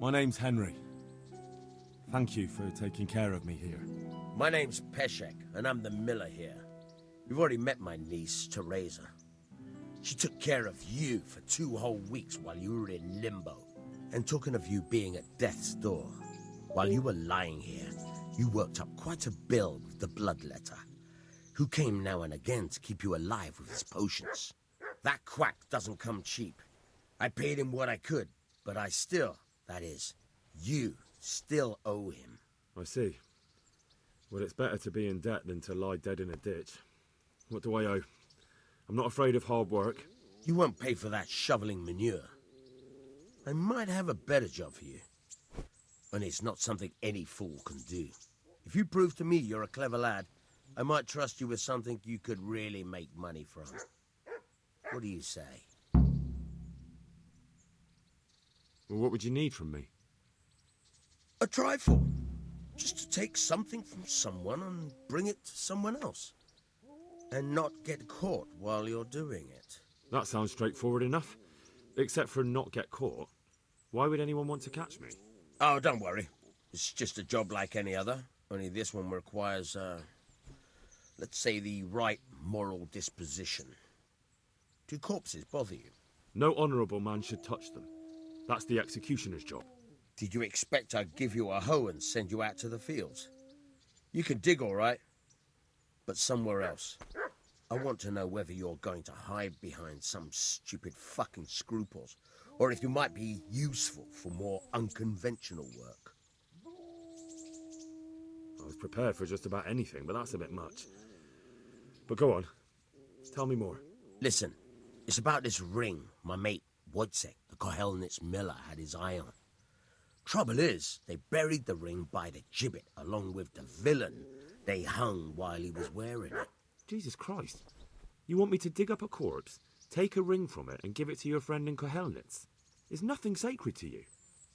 My name's Henry. Thank you for taking care of me here. My name's Peshek, and I'm the miller here. You've already met my niece, Teresa. She took care of you for 2 whole weeks while you were in limbo. And talking of you being at death's door, while you were lying here, you worked up quite a bill with the bloodletter, who came now and again to keep you alive with his potions. That quack doesn't come cheap. I paid him what I could, but I still, that is, you still owe him. I see. Well, it's better to be in debt than to lie dead in a ditch. What do I owe? I'm not afraid of hard work. You won't pay for that shoveling manure. I might have a better job for you. And it's not something any fool can do. If you prove to me you're a clever lad, I might trust you with something you could really make money from. What do you say? Well, what would you need from me? A trifle. Just to take something from someone and bring it to someone else. And not get caught while you're doing it. That sounds straightforward enough. Except for not get caught. Why would anyone want to catch me? Oh, don't worry. It's just a job like any other. Only this one requires, let's say, the right moral disposition. Do corpses bother you? No honourable man should touch them. That's the executioner's job. Did you expect I'd give you a hoe and send you out to the fields? You can dig all right, but somewhere else. I want to know whether you're going to hide behind some stupid fucking scruples, or if you might be useful for more unconventional work. I was prepared for just about anything, but that's a bit much. But go on. Tell me more. Listen, it's about this ring my mate Wojciech, the Kohelnitz miller, had his eye on. Trouble is, they buried the ring by the gibbet along with the villain they hung while he was wearing it. Jesus Christ. You want me to dig up a corpse, take a ring from it, and give it to your friend in Kohelnitz? Is nothing sacred to you?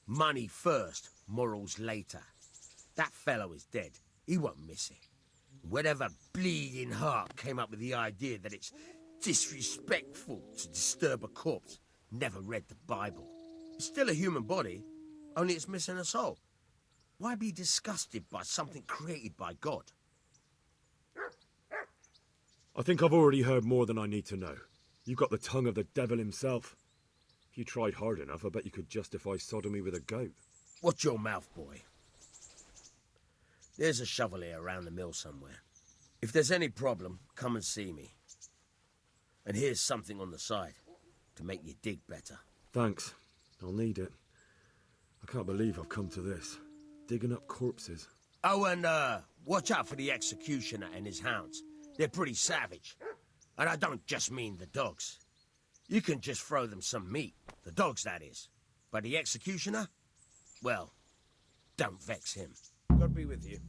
Money first, morals later. That fellow is dead. He won't miss it. Whatever bleeding heart came up with the idea that it's disrespectful to disturb a corpse never read the Bible. It's still a human body, only it's missing a soul. Why be disgusted by something created by God? I think I've already heard more than I need to know. You've got the tongue of the devil himself. If you tried hard enough, I bet you could justify sodomy with a goat. Watch your mouth, boy. There's a shovel here around the mill somewhere. If there's any problem, come and see me. And here's something on the side to make you dig better. Thanks. I'll need it. I can't believe I've come to this. Digging up corpses. Oh, and watch out for the executioner and his hounds. They're pretty savage. And I don't just mean the dogs. You can just throw them some meat. The dogs, that is. But the executioner? Well, don't vex him. God be with you.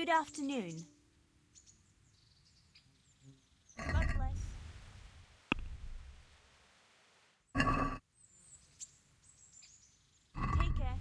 Good afternoon. God bless. Take care.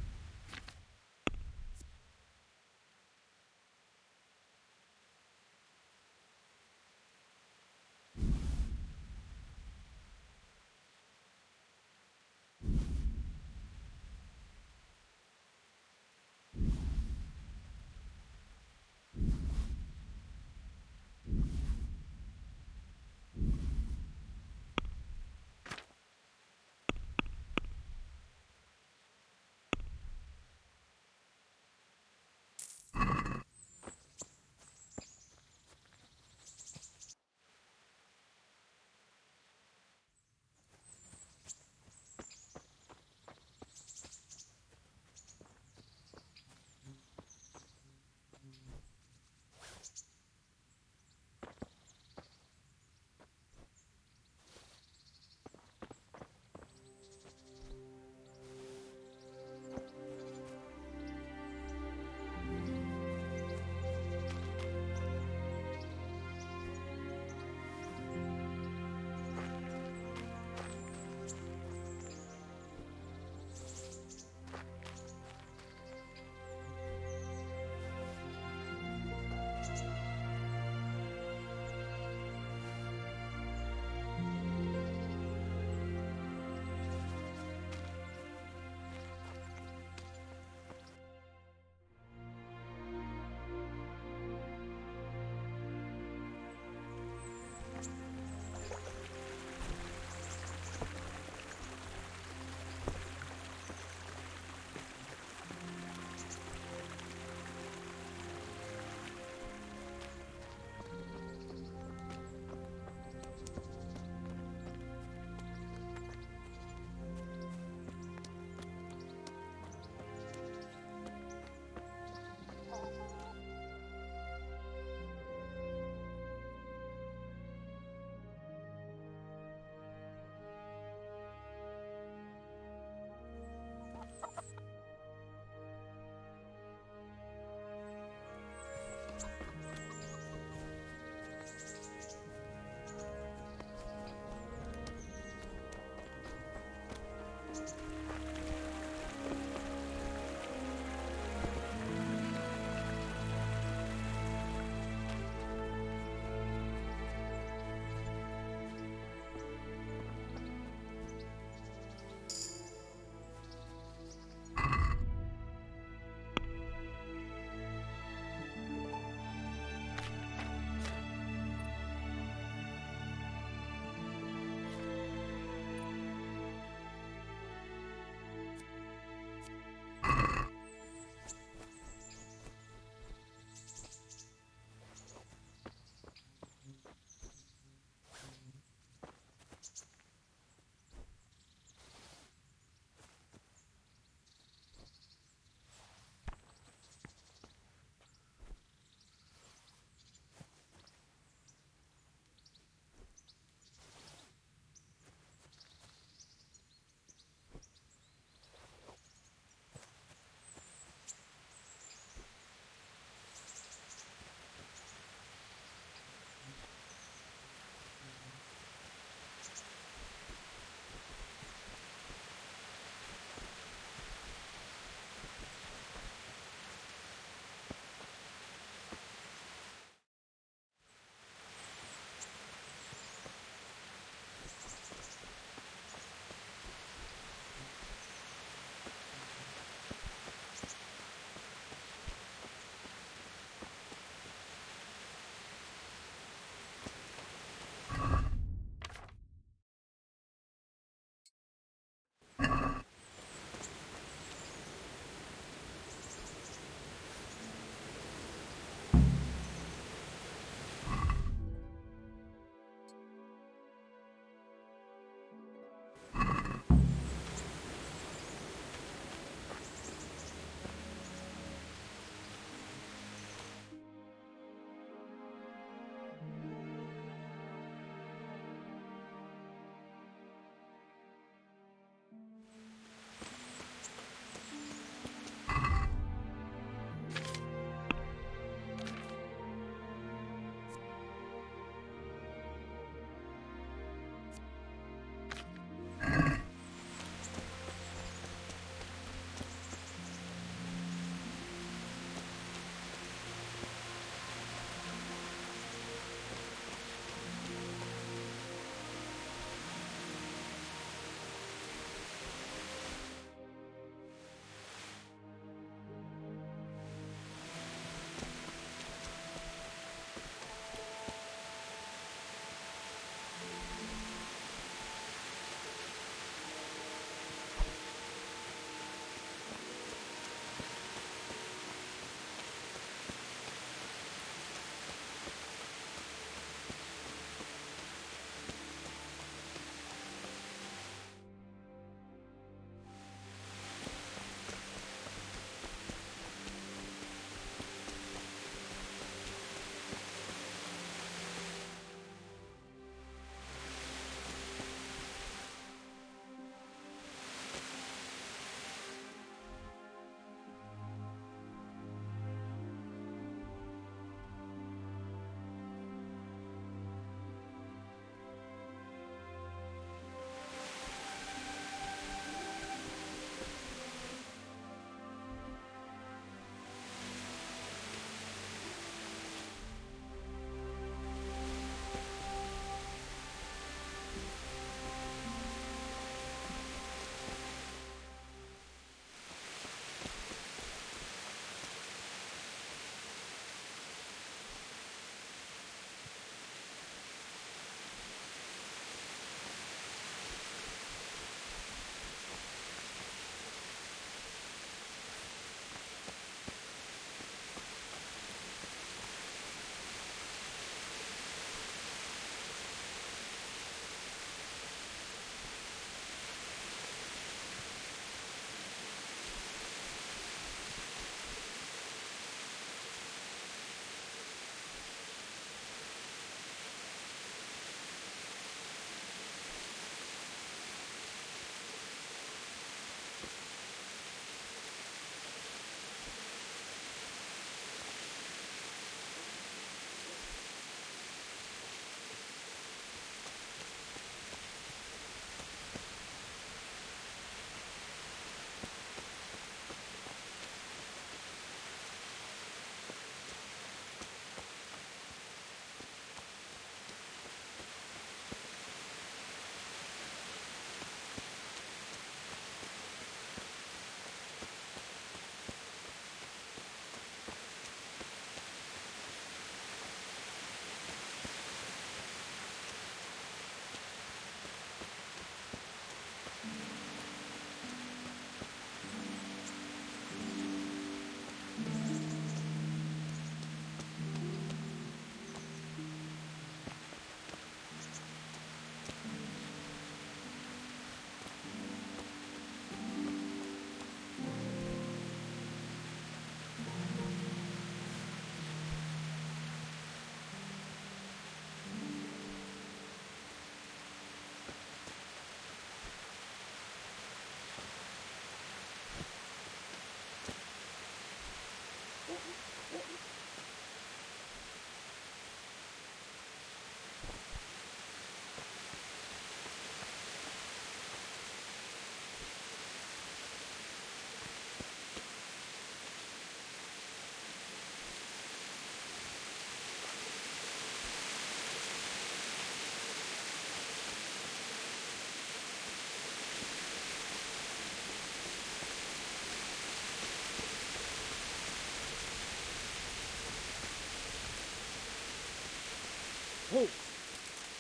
Halt!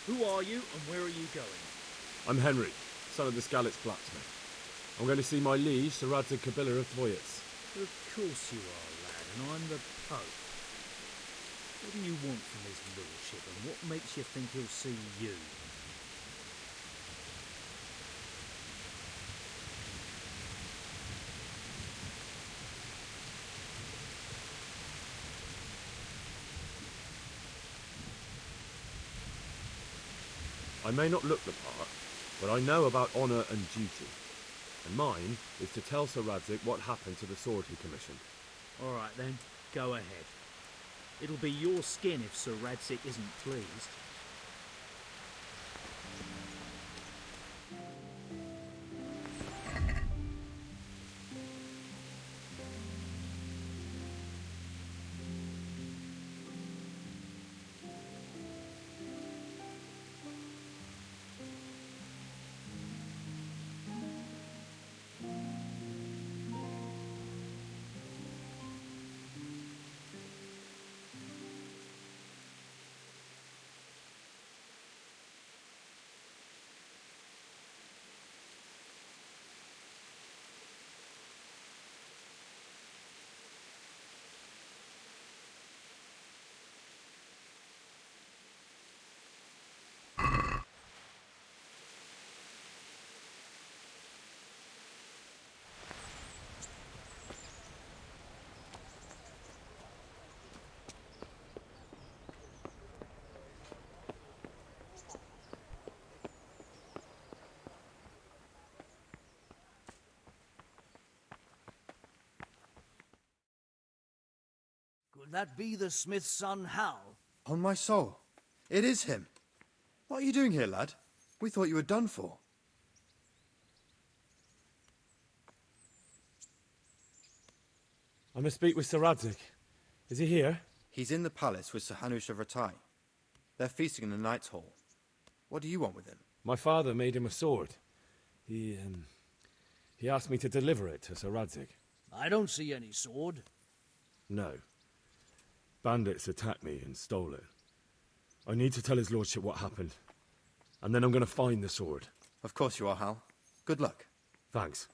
Who are you and where are you going? I'm Henry, son of the Skalitz blacksmith. I'm going to see my liege, Sir Radzig Kabila of Dvoyitz. Of course you are, lad, and I'm the Pope. What do you want from his lordship, and what makes you think he'll see you? I may not look the part, but I know about honour and duty. And mine is to tell Sir Radzig what happened to the sword he commissioned. All right then, go ahead. It'll be your skin if Sir Radzig isn't pleased. Could that be the smith's son, Hal? On my soul. It is him. What are you doing here, lad? We thought you were done for. I must speak with Sir Radzig. Is he here? He's in the palace with Sir Hanush of Rattay. They're feasting in the Knight's Hall. What do you want with him? My father made him a sword. He asked me to deliver it to Sir Radzig. I don't see any sword. No. Bandits attacked me and stole it. I need to tell his lordship what happened. And then I'm going to find the sword. Of course you are, Hal. Good luck. Thanks.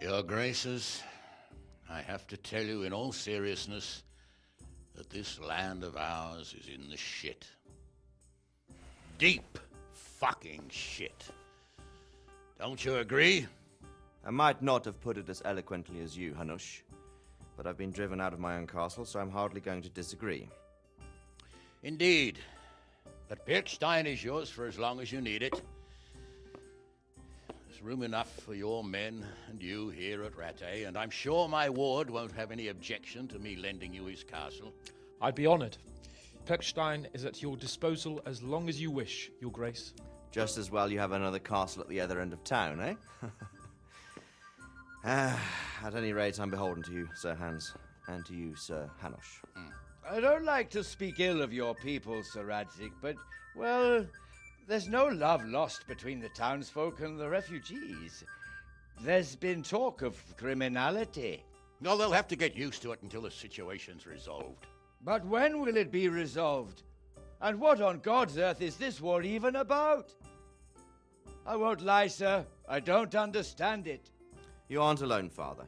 Your Graces, I have to tell you in all seriousness that this land of ours is in the shit. Deep fucking shit. Don't you agree? I might not have put it as eloquently as you, Hanush, but I've been driven out of my own castle, so I'm hardly going to disagree. Indeed. But Pirkstein is yours for as long as you need it. There's room enough for your men and you here at Rattay, and I'm sure my ward won't have any objection to me lending you his castle. I'd be honored. Pirkstein is at your disposal as long as you wish, Your Grace. Just as well you have another castle at the other end of town, eh? At any rate, I'm beholden to you, Sir Hans, and to you, Sir Hanush. I don't like to speak ill of your people, Sir Radzig, but, well, there's no love lost between the townsfolk and the refugees. There's been talk of criminality. No, they'll have to get used to it until the situation's resolved. But when will it be resolved? And what on God's earth is this war even about? I won't lie, sir. I don't understand it. You aren't alone, Father.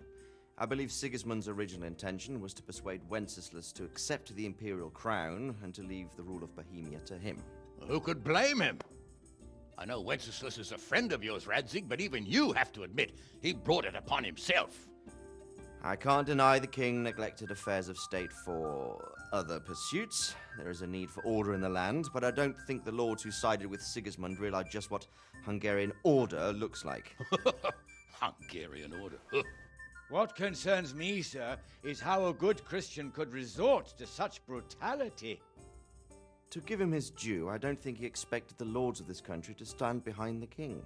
I believe Sigismund's original intention was to persuade Wenceslas to accept the imperial crown and to leave the rule of Bohemia to him. Who could blame him? I know Wenceslas is a friend of yours, Radzig, but even you have to admit he brought it upon himself. I can't deny the king neglected affairs of state for other pursuits. There is a need for order in the land, but I don't think the lords who sided with Sigismund realized just what Hungarian order looks like. Hungarian order. What concerns me, sir, is how a good Christian could resort to such brutality. To give him his due, I don't think he expected the lords of this country to stand behind the king.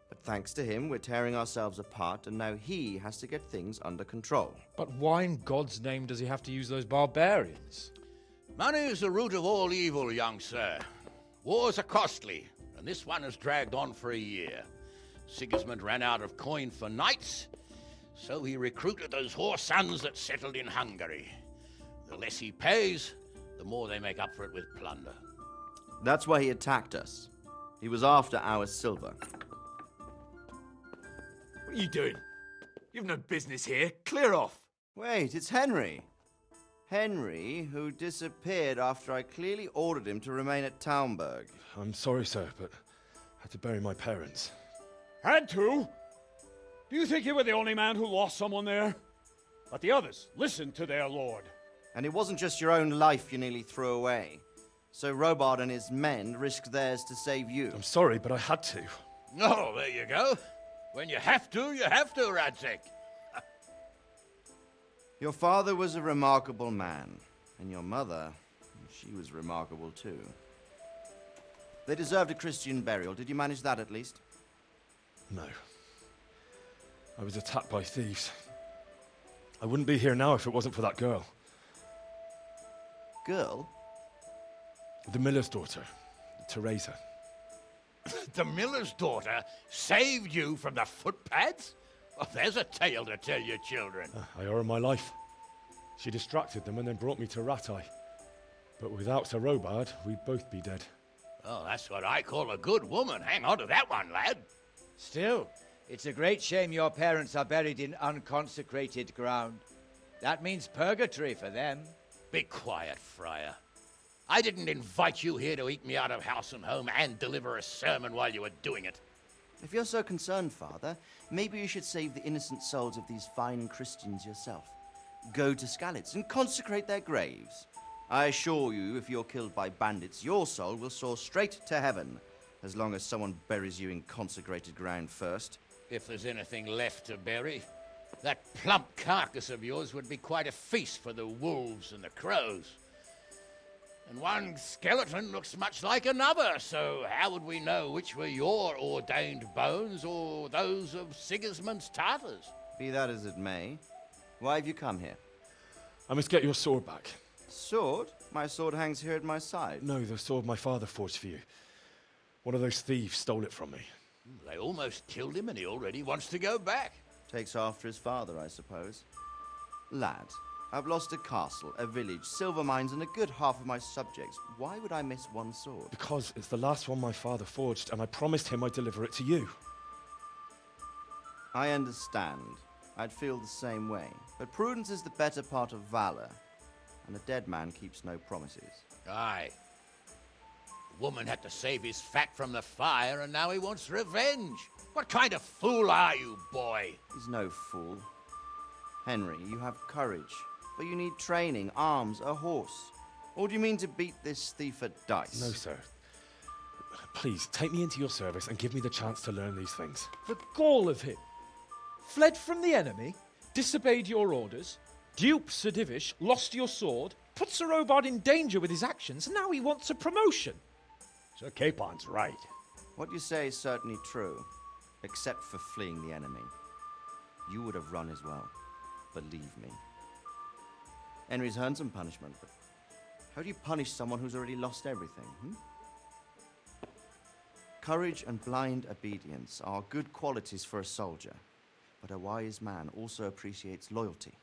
But thanks to him, we're tearing ourselves apart, and now he has to get things under control. But why in God's name does he have to use those barbarians? Money is the root of all evil, young sir. Wars are costly, and this one has dragged on for a year. Sigismund ran out of coin for knights, so he recruited those whore sons that settled in Hungary. The less he pays, the more they make up for it with plunder. That's why he attacked us. He was after our silver. What are you doing? You've no business here. Clear off. Wait, it's Henry. Henry, who disappeared after I clearly ordered him to remain at Taunberg. I'm sorry, sir, but I had to bury my parents. Had to? Do you think you were the only man who lost someone there? But the others listened to their lord. And it wasn't just your own life you nearly threw away. So Robard and his men risked theirs to save you. I'm sorry, but I had to. Oh, there you go. When you have to, Radzik. Your father was a remarkable man, and your mother, she was remarkable too. They deserved a Christian burial. Did you manage that at least? No. I was attacked by thieves. I wouldn't be here now if it wasn't for that girl. Girl? The miller's daughter, Teresa. The miller's daughter saved you from the footpads? Well, there's a tale to tell your children. I owe her my life. She distracted them and then brought me to Ratai. But without Sir Robard, we'd both be dead. Oh, that's what I call a good woman. Hang on to that one, lad. Still, it's a great shame your parents are buried in unconsecrated ground. That means purgatory for them. Be quiet, Friar. I didn't invite you here to eat me out of house and home and deliver a sermon while you were doing it. If you're so concerned, Father, maybe you should save the innocent souls of these fine Christians yourself. Go to Skalitz and consecrate their graves. I assure you, if you're killed by bandits, your soul will soar straight to heaven, as long as someone buries you in consecrated ground first. If there's anything left to bury, that plump carcass of yours would be quite a feast for the wolves and the crows. And one skeleton looks much like another, so how would we know which were your ordained bones or those of Sigismund's Tartars? Be that as it may, why have you come here? I must get your sword back. Sword? My sword hangs here at my side. No, the sword my father forged for you. One of those thieves stole it from me. They almost killed him and he already wants to go back. Takes after his father, I suppose. Lad, I've lost a castle, a village, silver mines, and a good half of my subjects. Why would I miss one sword? Because it's the last one my father forged, and I promised him I'd deliver it to you. I understand. I'd feel the same way. But prudence is the better part of valor, and a dead man keeps no promises. Aye. The woman had to save his fat from the fire, and now he wants revenge. What kind of fool are you, boy? He's no fool. Henry, you have courage, but you need training, arms, a horse. Or do you mean to beat this thief at dice? No, sir. Please, take me into your service and give me the chance to learn these things. The gall of him. Fled from the enemy, disobeyed your orders, duped Sir Divish, lost your sword, put Sir Robard in danger with his actions, and now he wants a promotion. Sir Capon's right. What you say is certainly true, except for fleeing the enemy. You would have run as well, believe me. Henry's earned some punishment, but how do you punish someone who's already lost everything, Courage and blind obedience are good qualities for a soldier, but a wise man also appreciates loyalty,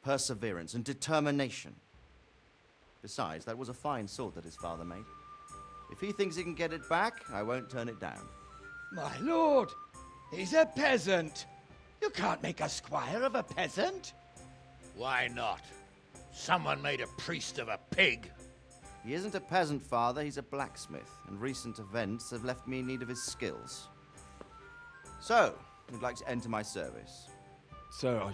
perseverance, and determination. Besides, that was a fine sword that his father made. If he thinks he can get it back, I won't turn it down. My lord, he's a peasant. You can't make a squire of a peasant. Why not? Someone made a priest of a pig. He isn't a peasant, Father, he's a blacksmith, and recent events have left me in need of his skills. So, you'd like to enter my service? Sir,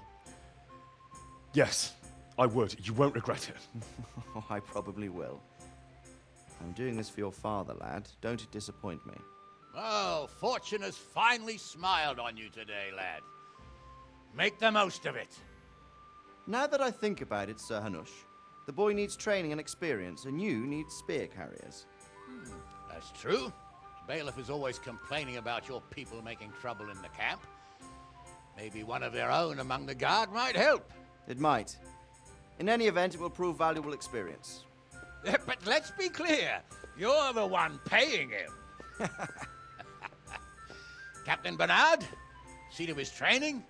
Yes, I would. You won't regret it. Oh, I probably will. I'm doing this for your father, lad. Don't it disappoint me. Oh, fortune has finally smiled on you today, lad. Make the most of it. Now that I think about it, Sir Hanush, the boy needs training and experience, and you need spear carriers. That's true. The bailiff is always complaining about your people making trouble in the camp. Maybe one of their own among the guard might help. It might. In any event, it will prove valuable experience. But let's be clear, you're the one paying him. Captain Bernard, see to his training,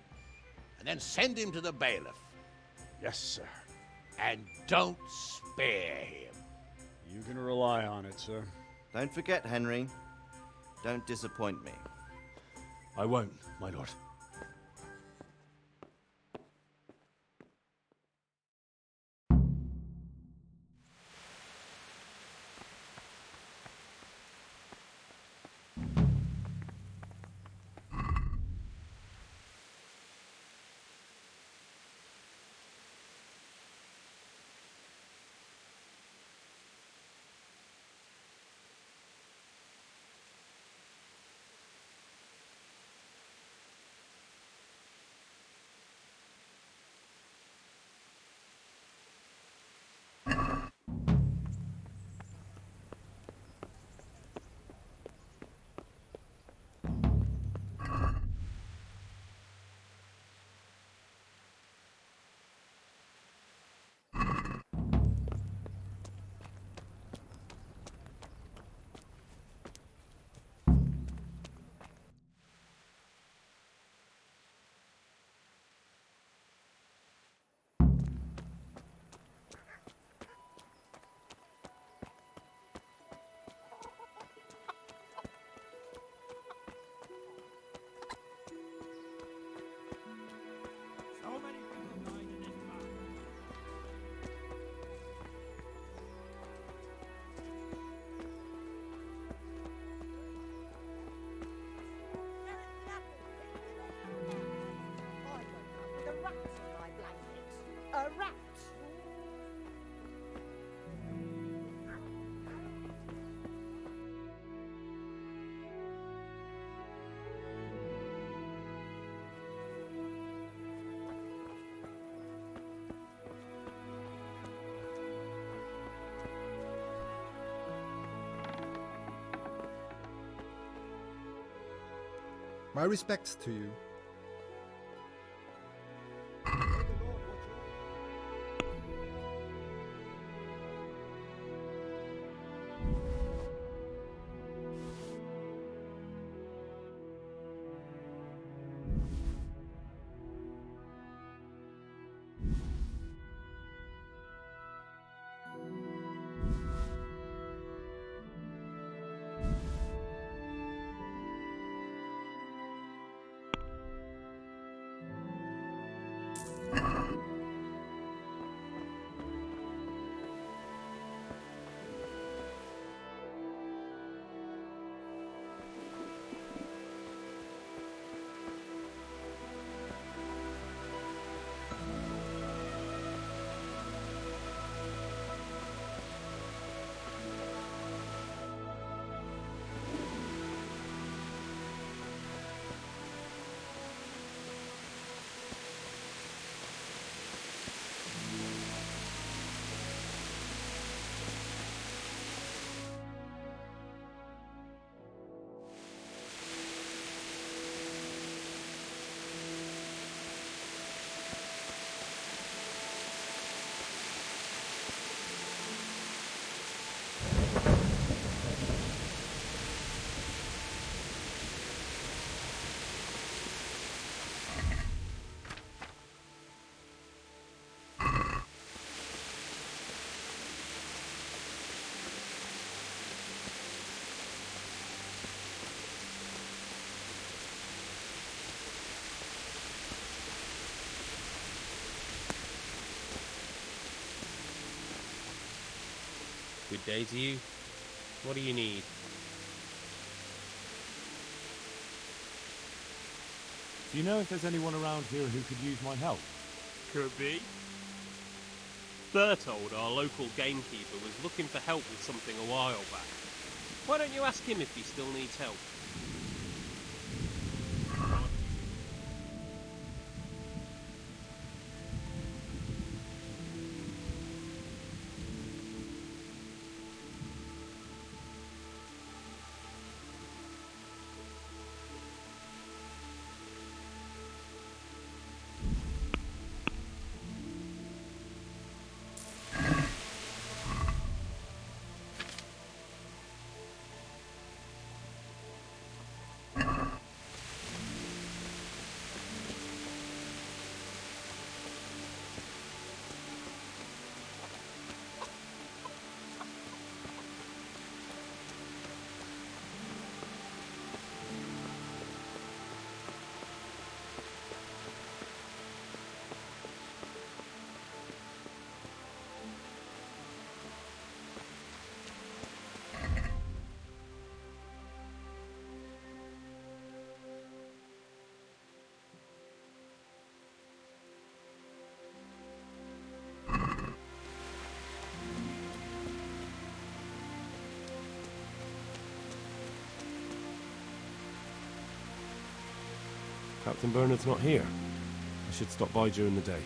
and then send him to the bailiff. Yes, sir. And don't spare him. You can rely on it, sir. Don't forget, Henry. Don't disappoint me. I won't, my lord. A rat! My respects to you. Good day to you. What do you need? Do you know if there's anyone around here who could use my help? Could be. Bertold, our local gamekeeper, was looking for help with something a while back. Why don't you ask him if he still needs help? Captain Bernard's not here. I should stop by during the day.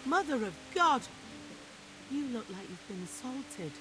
Mother of God! You look like you've been assaulted.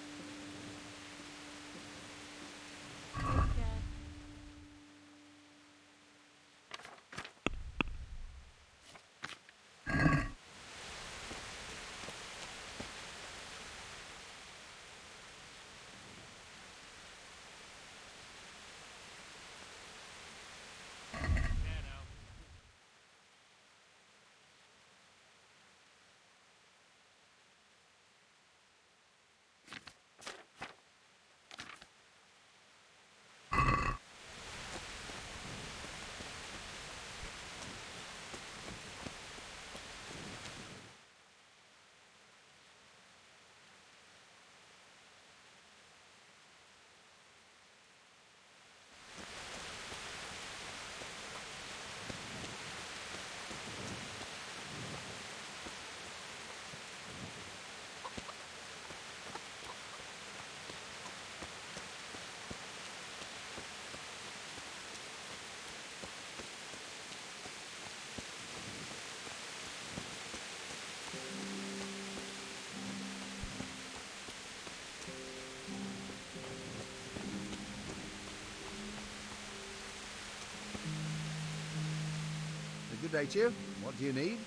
Good day to you. What do you need?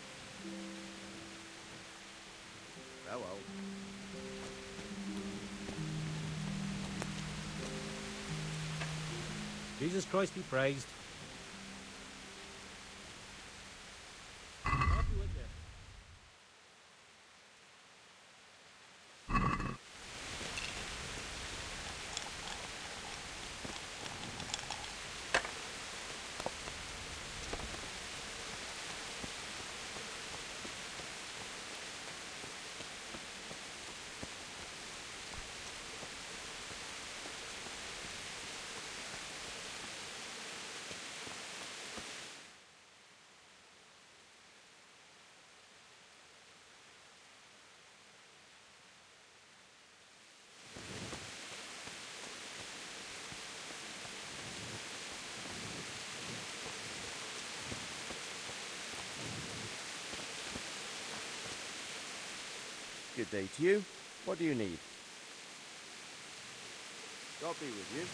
Oh well. Jesus Christ be praised. Good day to you. What do you need? God be with you.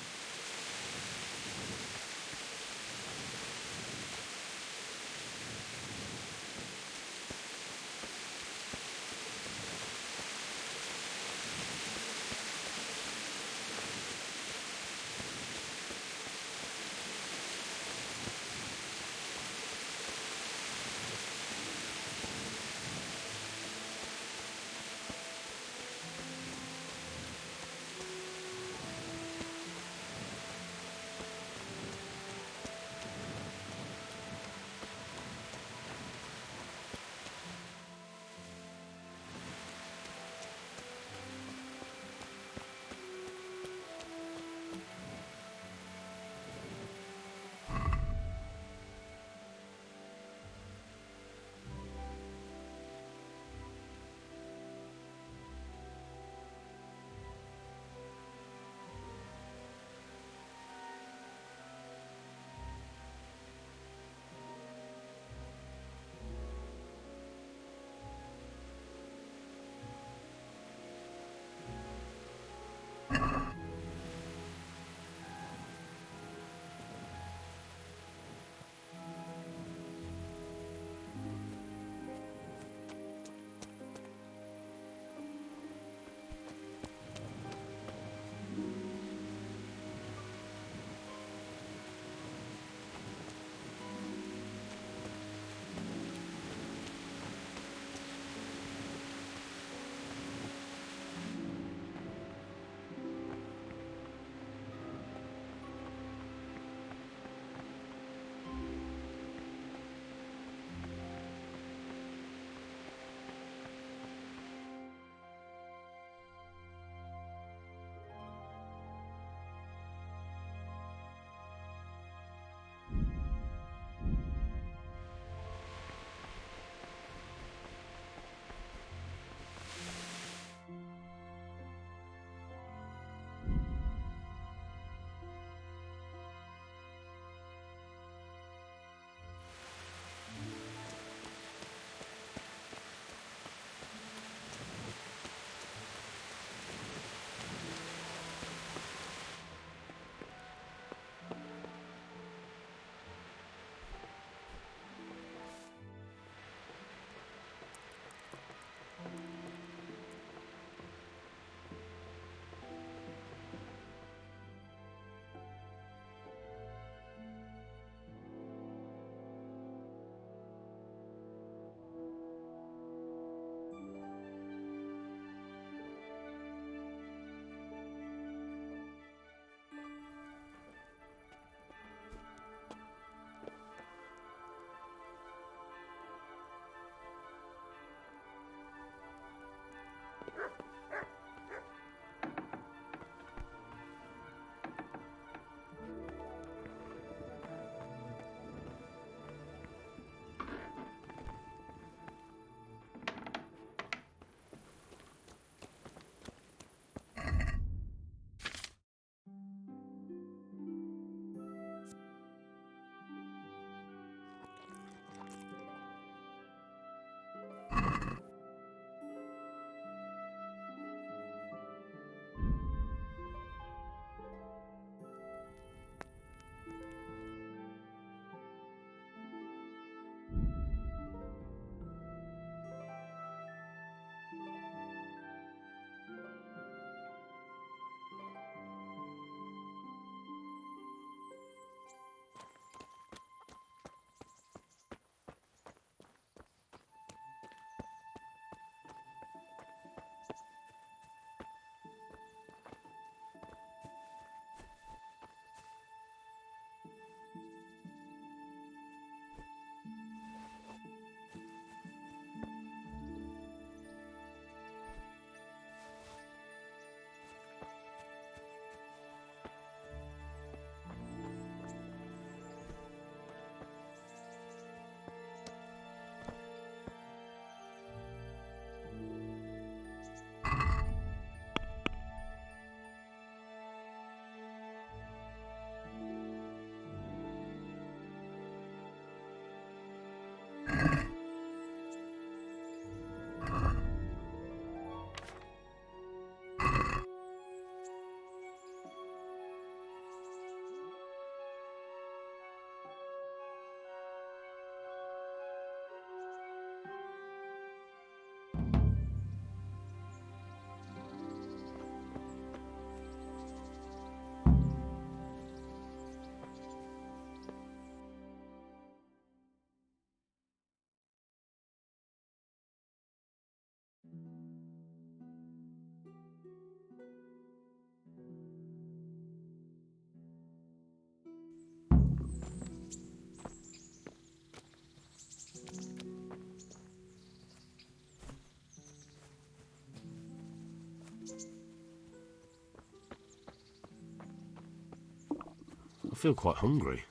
I feel quite hungry.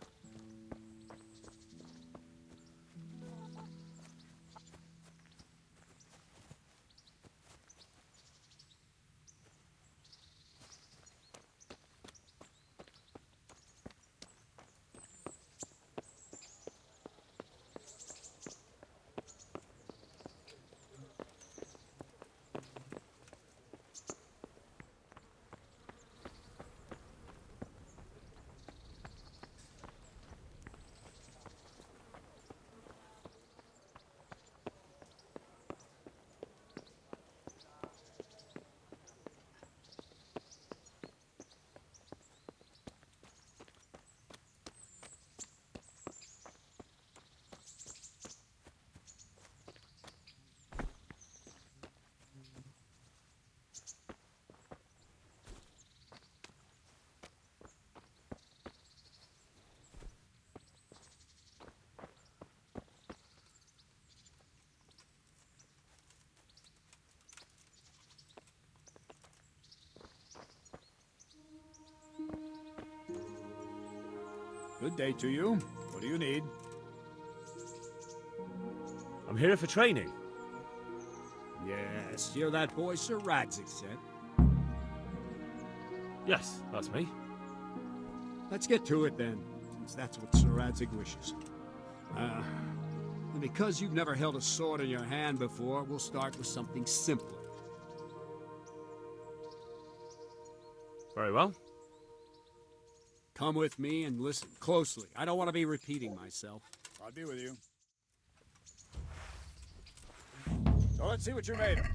Good day to you. What do you need? I'm here for training. Yes, you're that boy Sir Radzig said. Yes, that's me. Let's get to it then, since that's what Sir Radzig wishes. And because you've never held a sword in your hand before, we'll start with something simpler. Very well. Come with me and listen closely. I don't want to be repeating myself. I'll be with you. So let's see what you're made of.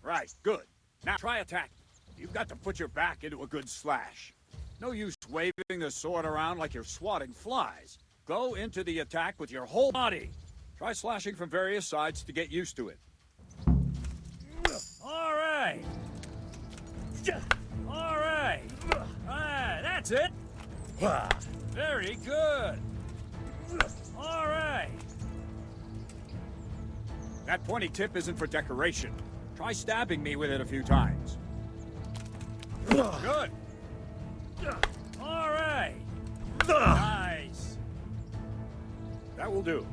Right, good. Now try attack. You've got to put your back into a good slash. No use waving the sword around like you're swatting flies. Go into the attack with your whole body. Try slashing from various sides to get used to it. All right. All right. That's it. Very good. All right. That pointy tip isn't for decoration. Try stabbing me with it a few times. Good. All right. Nice. That will do.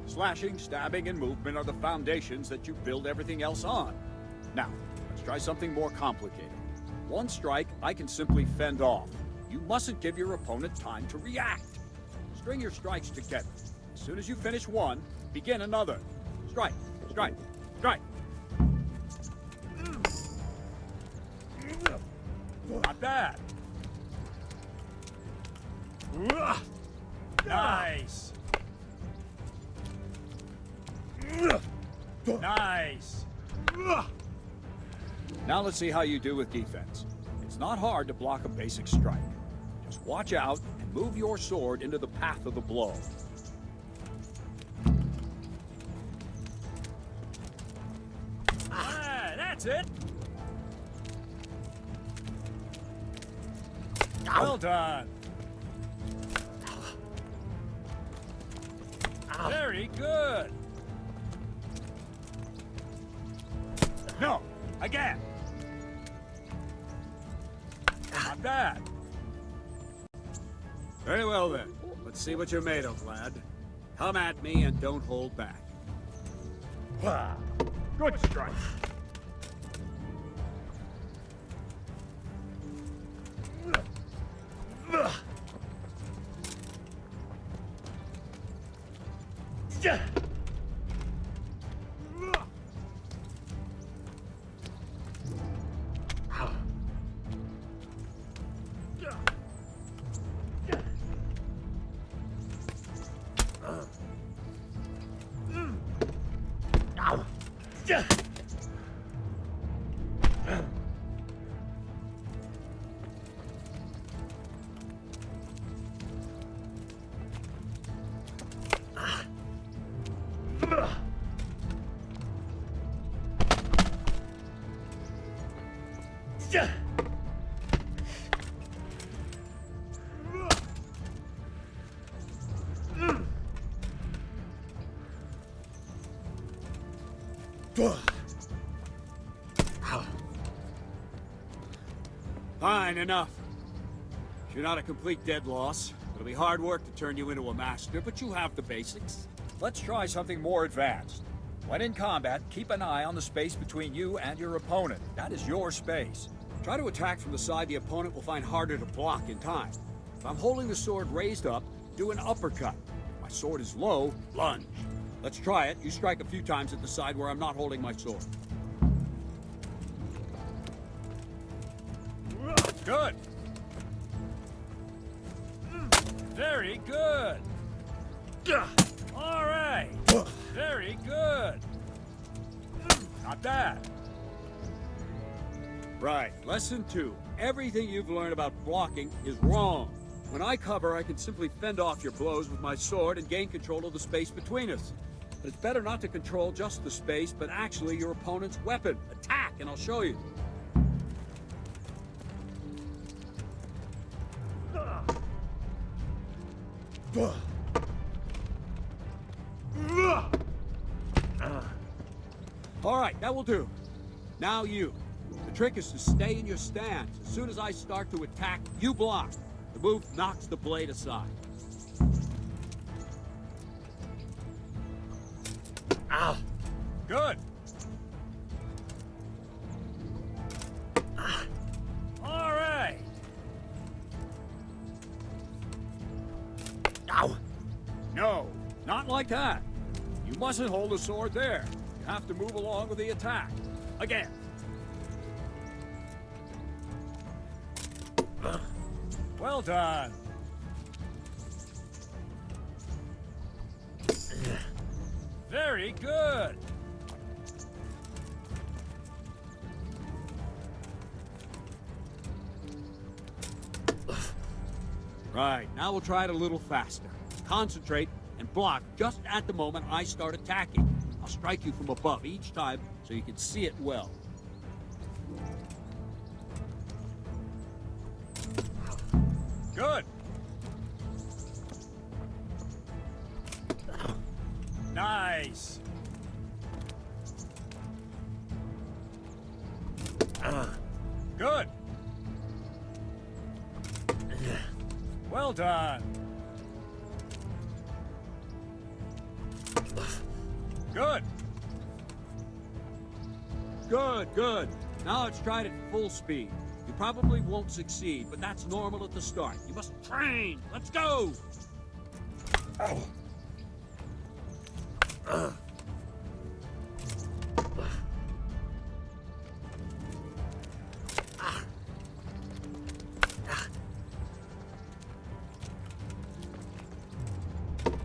Slashing, stabbing, and movement are the foundations that you build everything else on. Now, let's try something more complicated. One strike, I can simply fend off. You mustn't give your opponent time to react. String your strikes together. As soon as you finish one, begin another. Strike, strike, strike. Not bad. Nice. Nice. Now let's see how you do with defense. It's not hard to block a basic strike. Just watch out and move your sword into the path of the blow. That's it. Well done. Very good. No, again. Not bad. Very well, then. Let's see what you're made of, lad. Come at me and don't hold back. Good strike. Fine, enough. You're not a complete dead loss. It'll be hard work to turn you into a master, but you have the basics. Let's try something more advanced. When in combat, keep an eye on the space between you and your opponent. That is your space. Try to attack from the side the opponent will find harder to block in time. If I'm holding the sword raised up, do an uppercut. If my sword is low, lunge. Let's try it. You strike a few times at the side where I'm not holding my sword. Good. Very good. All right. Very good. Not bad. Right. Lesson 2. Everything you've learned about blocking is wrong. When I cover, I can simply fend off your blows with my sword and gain control of the space between us. But it's better not to control just the space, but actually your opponent's weapon. Attack, and I'll show you. All right, that will do. Now you. The trick is to stay in your stance. As soon as I start to attack, you block. The move knocks the blade aside. Ow! Good! All right! Ow! No, not like that. You mustn't hold the sword there. You have to move along with the attack. Again. Well done. Very good. Right, now we'll try it a little faster. Concentrate and block just at the moment I start attacking. I'll strike you from above each time so you can see it well. Good. Nice. Good. Well done. Good. Good, good. Now let's try it at full speed. You probably won't succeed, but that's normal at the start. You must train. Let's go. Oh.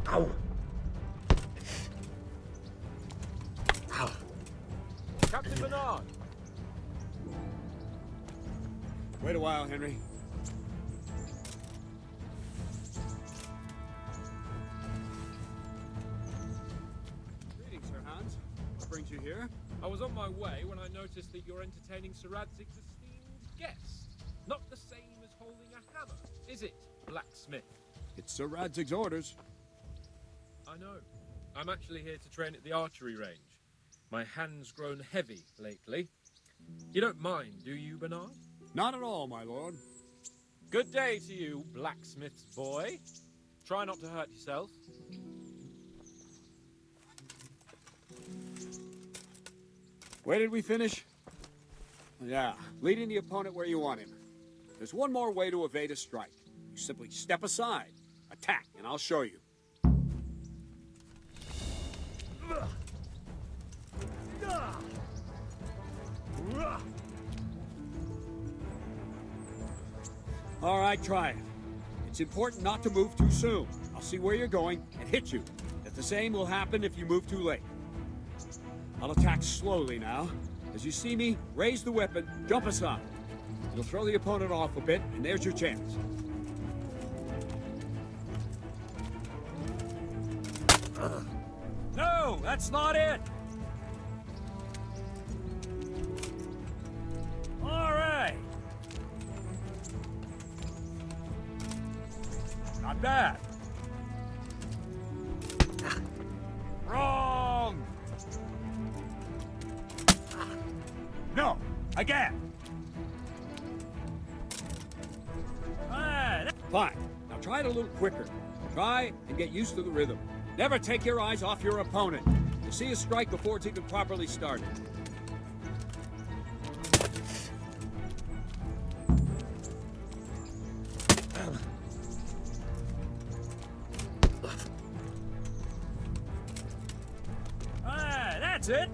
Ow. Ow. Captain Bernard! Wait a while, Henry. Greetings, Sir Hans. What brings you here? I was on my way when I noticed that you're entertaining Sir Radzig's esteemed guest. Not the same as holding a hammer, is it, blacksmith? It's Sir Radzig's orders. I know. I'm actually here to train at the archery range. My hand's grown heavy lately. You don't mind, do you, Bernard? Not at all, my lord. Good day to you, blacksmith's boy. Try not to hurt yourself. Where did we finish? Yeah, leading the opponent where you want him. There's one more way to evade a strike. You simply step aside, attack, and I'll show you. All right, try it. It's important not to move too soon. I'll see where you're going and hit you. But the same will happen if you move too late. I'll attack slowly now. As you see me, raise the weapon, jump aside. It'll throw the opponent off a bit, and there's your chance. No, that's not it! All right. Not bad. Wrong! No, again. Fine. Now try it a little quicker. Try and get used to the rhythm. Never take your eyes off your opponent. You'll see a strike before it's even properly started. That's it.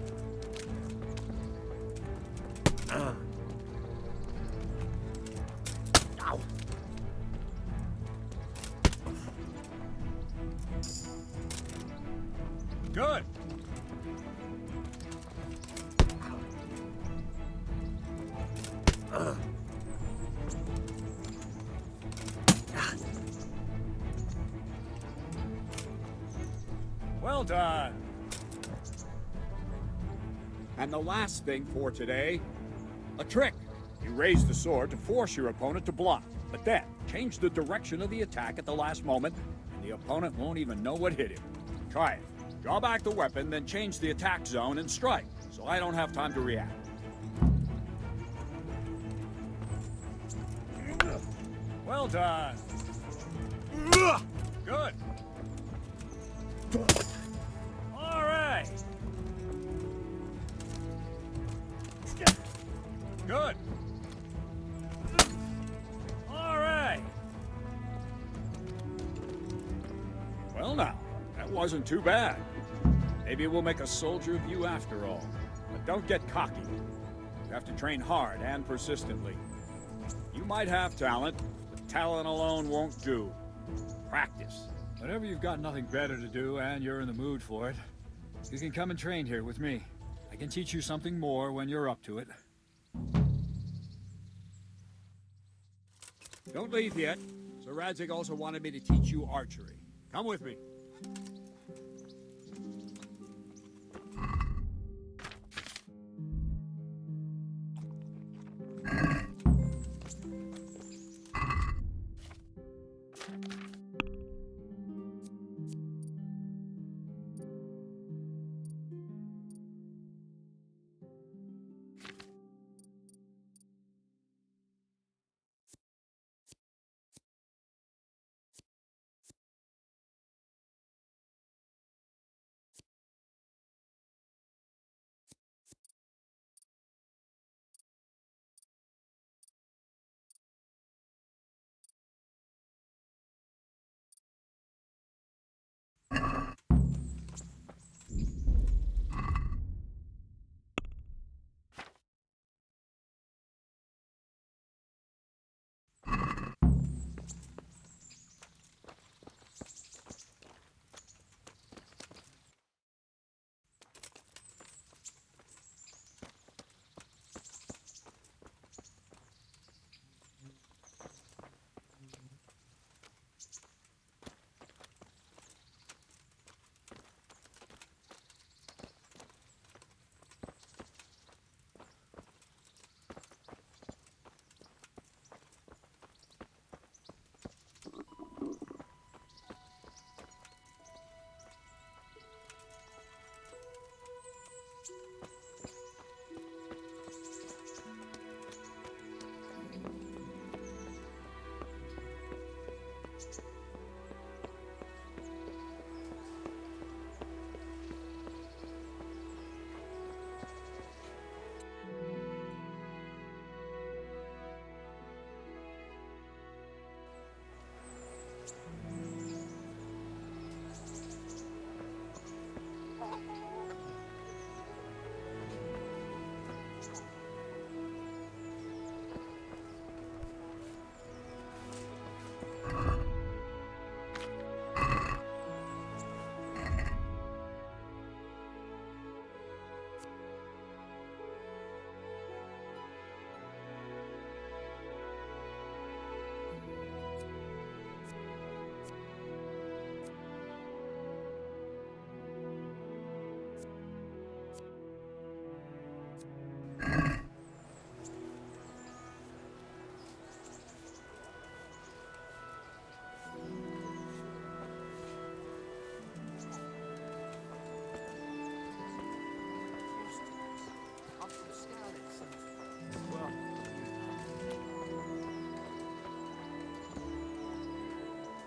Ow. Good. Well done. And the last thing for today, a trick. You raise the sword to force your opponent to block, but then change the direction of the attack at the last moment, and the opponent won't even know what hit him. Try it. Draw back the weapon, then change the attack zone and strike, so I don't have time to react. Well done. Good. All right. Good. All right. Well now, that wasn't too bad. Maybe we'll make a soldier of you after all. But don't get cocky. You have to train hard and persistently. You might have talent, but talent alone won't do. Practice. Whenever you've got nothing better to do and you're in the mood for it, you can come and train here with me. I can teach you something more when you're up to it. Don't leave yet. Sir Radzig also wanted me to teach you archery. Come with me.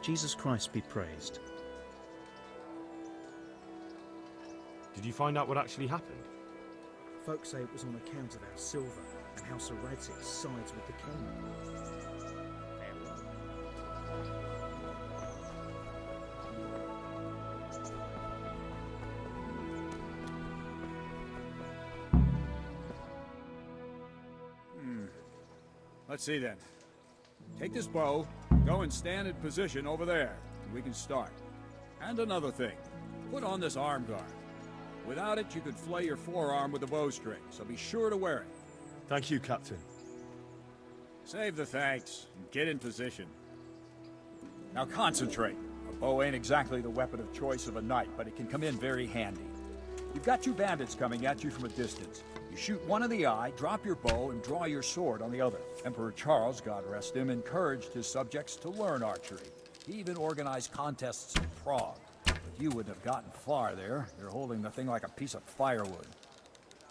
Jesus Christ be praised. Did you find out what actually happened? Folks say it was on account of our silver and how Sir Radzig sides with the king. Let's see then. Take this bow, go and stand in position over there, and we can start. And another thing, put on this arm guard. Without it, you could flay your forearm with a bowstring, so be sure to wear it. Thank you, Captain. Save the thanks, and get in position. Now concentrate. A bow ain't exactly the weapon of choice of a knight, but it can come in very handy. You've got two bandits coming at you from a distance. You shoot one in the eye, drop your bow, and draw your sword on the other. Emperor Charles, God rest him, encouraged his subjects to learn archery. He even organized contests in Prague. But you wouldn't have gotten far there. You're holding the thing like a piece of firewood.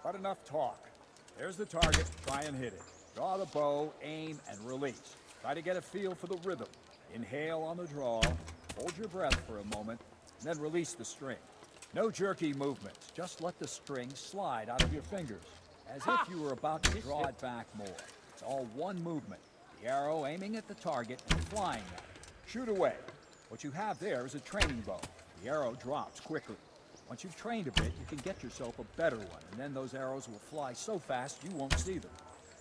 But enough talk. There's the target. Try and hit it. Draw the bow, aim, and release. Try to get a feel for the rhythm. Inhale on the draw, hold your breath for a moment, and then release the string. No jerky movements. Just let the string slide out of your fingers, as if you were about to draw it back more. It's all one movement. The arrow aiming at the target and flying at it. Shoot away. What you have there is a training bow. The arrow drops quickly. Once you've trained a bit, you can get yourself a better one, and then those arrows will fly so fast you won't see them.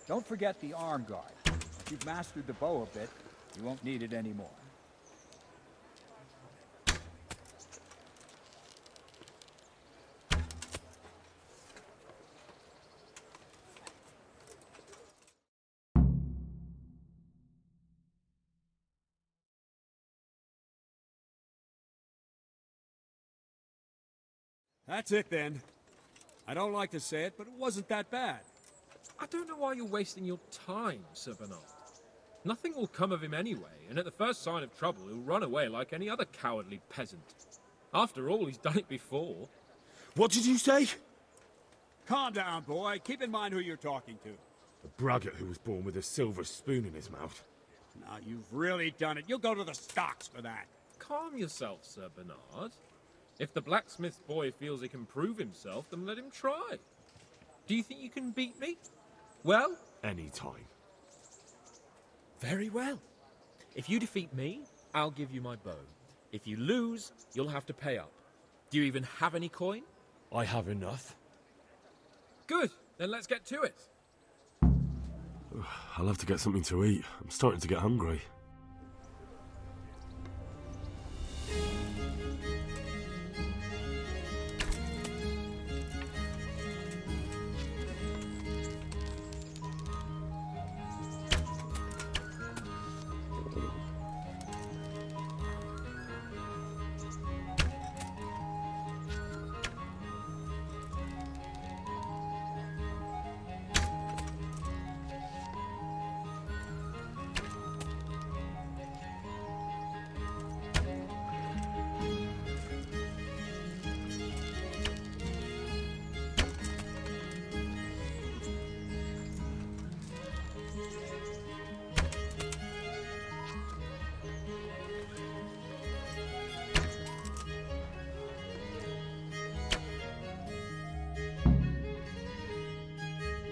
Don't forget the arm guard. Once you've mastered the bow a bit, you won't need it anymore. That's it then. I don't like to say it, but it wasn't that bad. I don't know why you're wasting your time, Sir Bernard. Nothing will come of him anyway, and at the first sign of trouble, he'll run away like any other cowardly peasant. After all, he's done it before. What did you say? Calm down, boy. Keep in mind who you're talking to. A braggart who was born with a silver spoon in his mouth. Now, you've really done it. You'll go to the stocks for that. Calm yourself, Sir Bernard. If the blacksmith's boy feels he can prove himself, then let him try. Do you think you can beat me? Well? Any time. Very well. If you defeat me, I'll give you my bow. If you lose, you'll have to pay up. Do you even have any coin? I have enough. Good. Then let's get to it. I'll have to get something to eat. I'm starting to get hungry.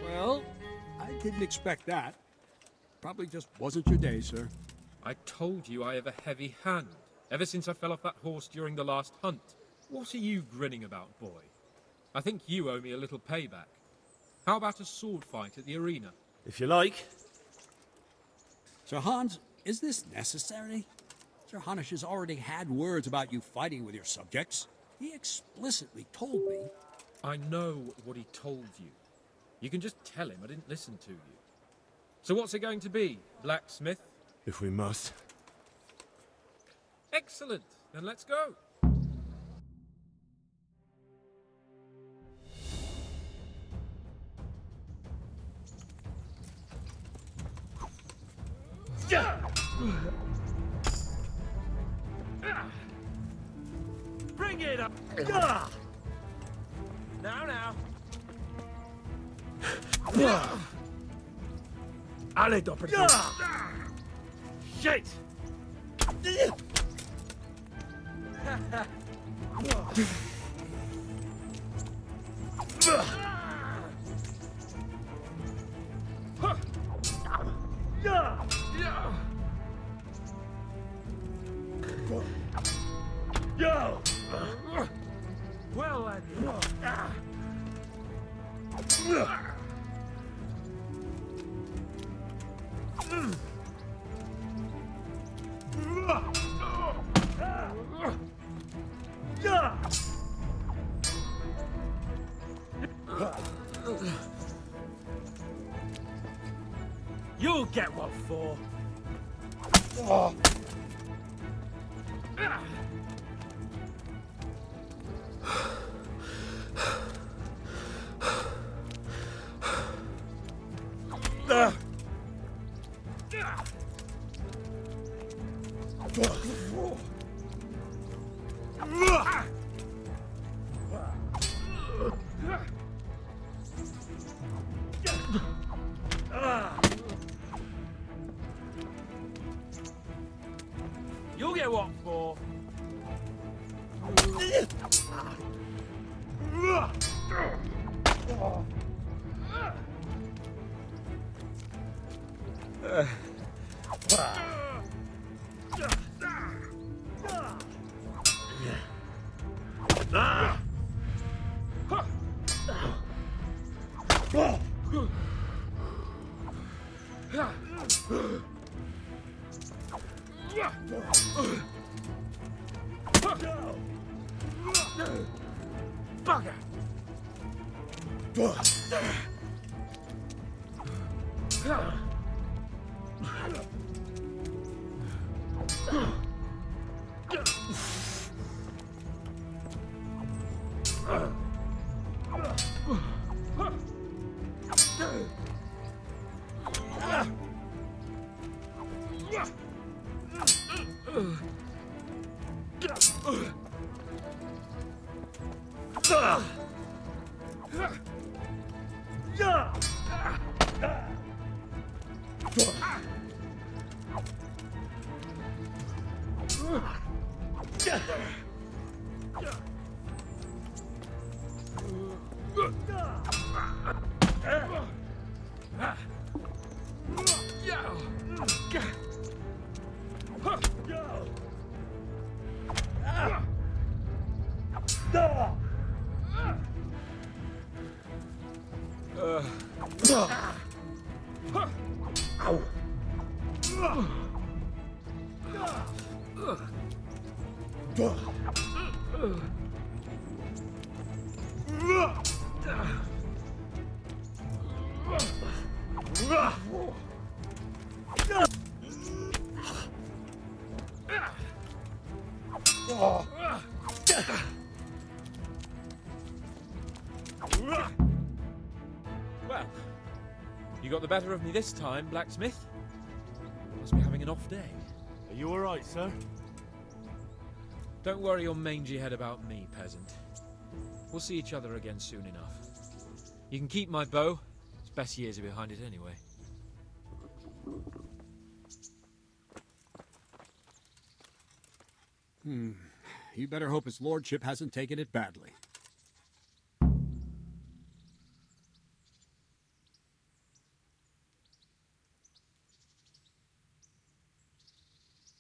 Well, I didn't expect that. Probably just wasn't your day, sir. I told you I have a heavy hand, ever since I fell off that horse during the last hunt. What are you grinning about, boy? I think you owe me a little payback. How about a sword fight at the arena? If you like. Sir Hans, is this necessary? Sir Hanush has already had words about you fighting with your subjects. He explicitly told me. I know what he told you. You can just tell him I didn't listen to you. So what's it going to be, blacksmith? If we must. Excellent. Then let's go. Bring it up! Now. Allez, doppelt. Shit! Well, you'll get what for. You'll get what for. Bugger! Well, you got the better of me this time, blacksmith. Must be having an off day. Are you alright, sir? Don't worry your mangy head about me, peasant. We'll see each other again soon enough. You can keep my bow. Its best years are behind it anyway. You better hope his lordship hasn't taken it badly.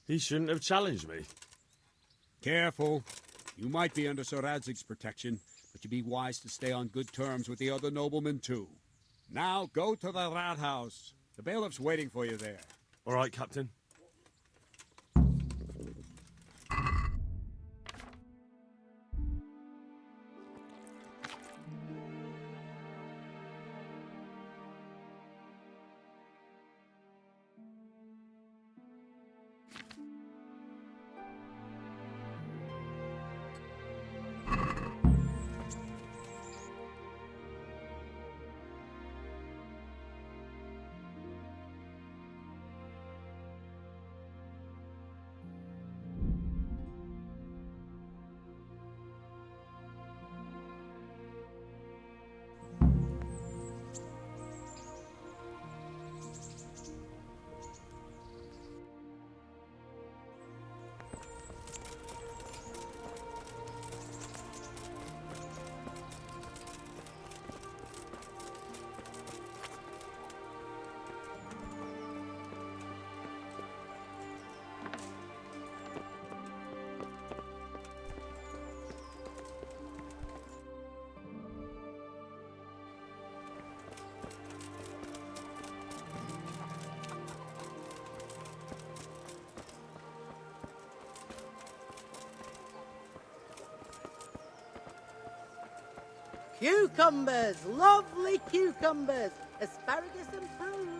He shouldn't have challenged me. Careful. You might be under Sir Radzig's protection, but you be wise to stay on good terms with the other noblemen too. Now go to the rat house. The bailiff's waiting for you there. All right, Captain. Cucumbers! Lovely cucumbers! Asparagus and prunes!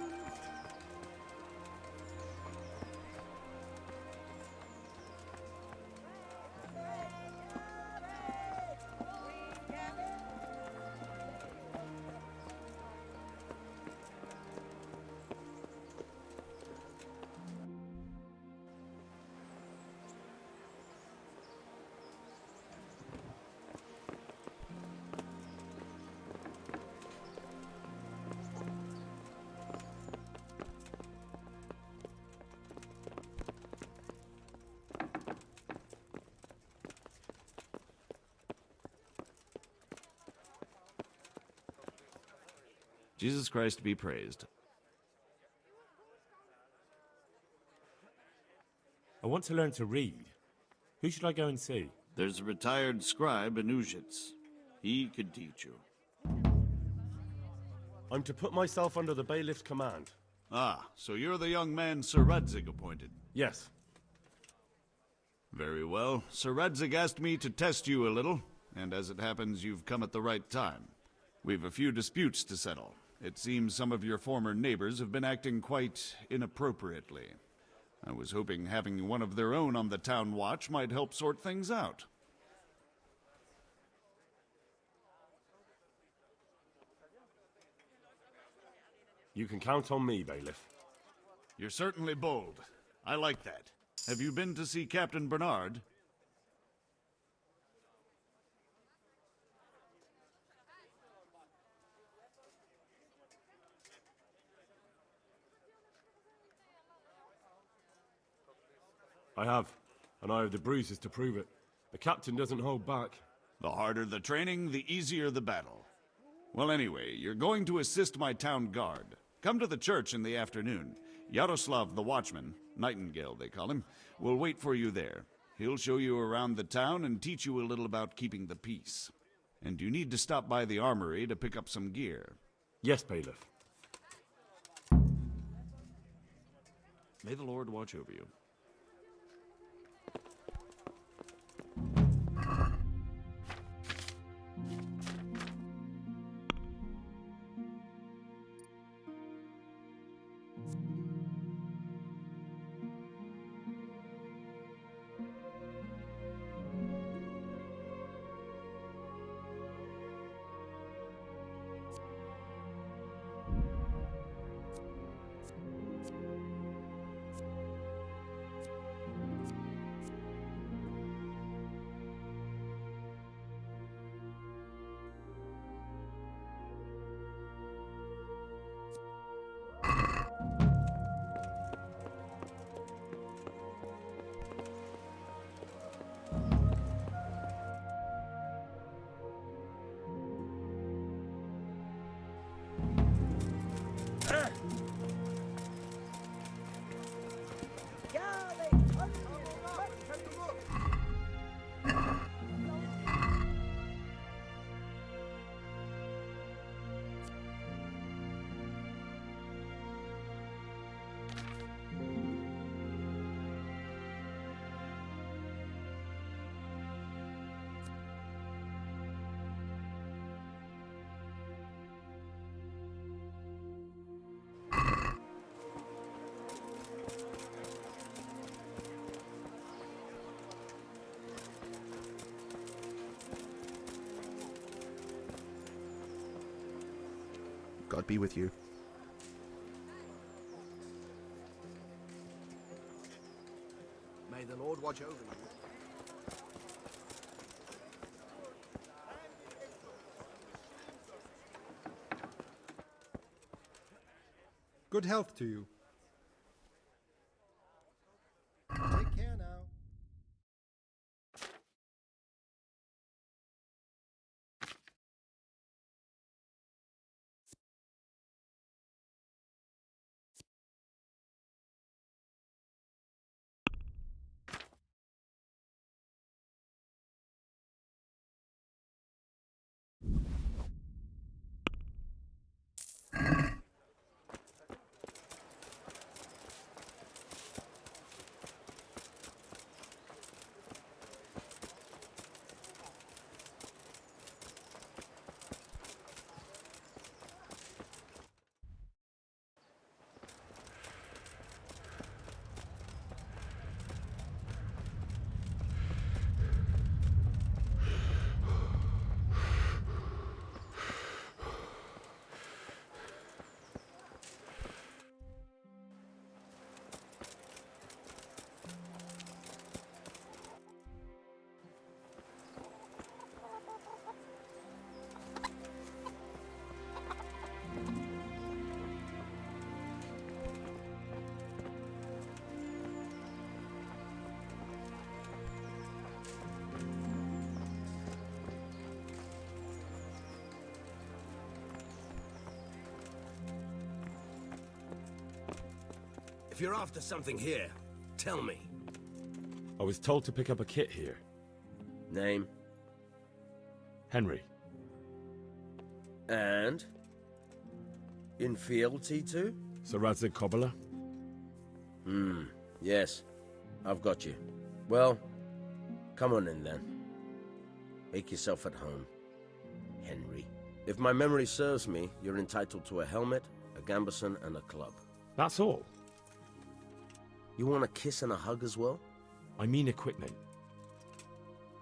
Jesus Christ be praised. I want to learn to read. Who should I go and see? There's a retired scribe in Uzhitz. He could teach you. I'm to put myself under the bailiff's command. Ah, so you're the young man Sir Radzig appointed. Yes. Very well. Sir Radzig asked me to test you a little, and as it happens, you've come at the right time. We've a few disputes to settle. It seems some of your former neighbors have been acting quite inappropriately. I was hoping having one of their own on the town watch might help sort things out. You can count on me, bailiff. You're certainly bold. I like that. Have you been to see Captain Bernard? I have, and I have the bruises to prove it. The captain doesn't hold back. The harder the training, the easier the battle. Well, anyway, you're going to assist my town guard. Come to the church in the afternoon. Yaroslav the watchman, Nightingale they call him, will wait for you there. He'll show you around the town and teach you a little about keeping the peace. And you need to stop by the armory to pick up some gear. Yes, bailiff. May the Lord watch over you. God be with you. May the Lord watch over you. Good health to you. Take care now. If you're after something here, tell me. I was told to pick up a kit here. Name? Henry. And? In fealty to? Sir Radzig Kobyla? Yes. I've got you. Well, come on in then. Make yourself at home, Henry. If my memory serves me, you're entitled to a helmet, a gambeson, and a club. That's all? You want a kiss and a hug as well? I mean equipment.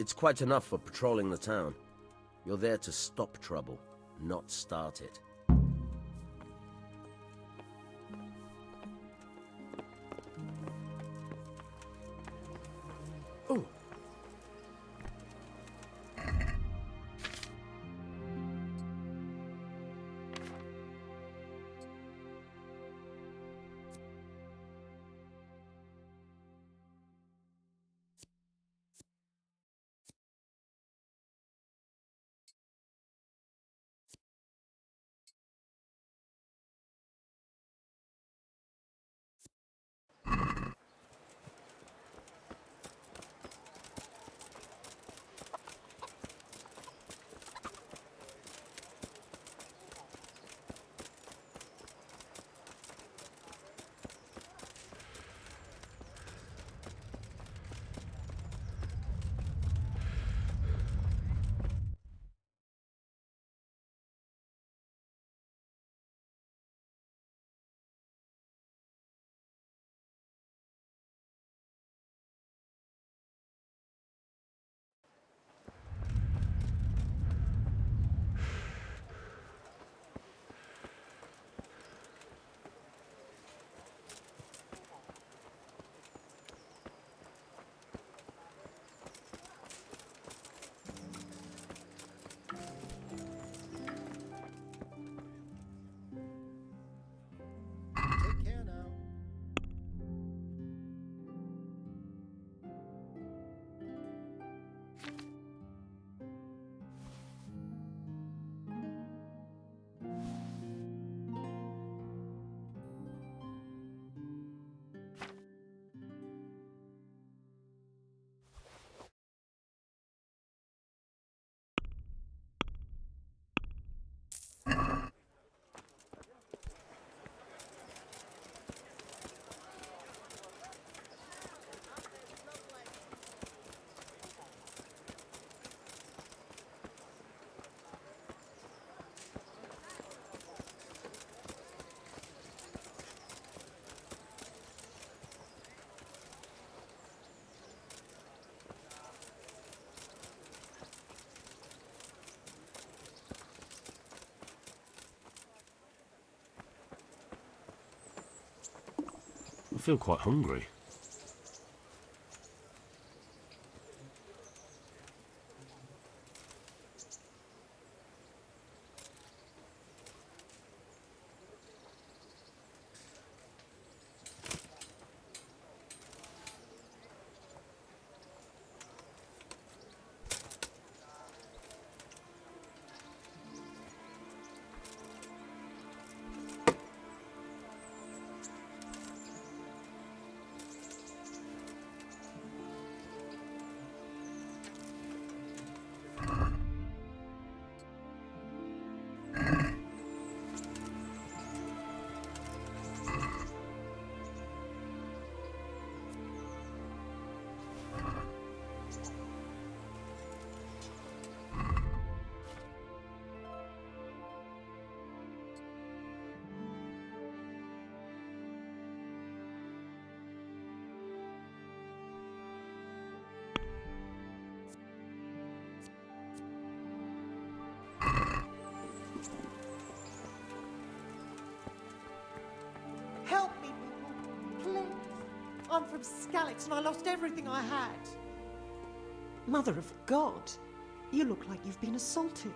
It's quite enough for patrolling the town. You're there to stop trouble, not start it. Oh. Take care now. I feel quite hungry. Help me, people. Please. I'm from Skalitz and I lost everything I had. Mother of God, you look like you've been assaulted.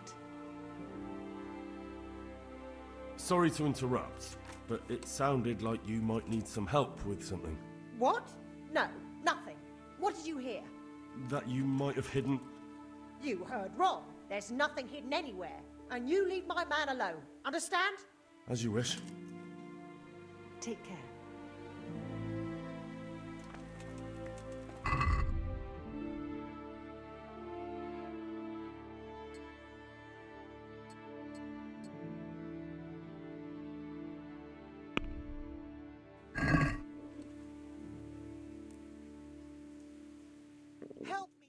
Sorry to interrupt, but it sounded like you might need some help with something. What? No, nothing. What did you hear? That you might have hidden... You heard wrong. There's nothing hidden anywhere. And you leave my man alone. Understand? As you wish. Take care. help me.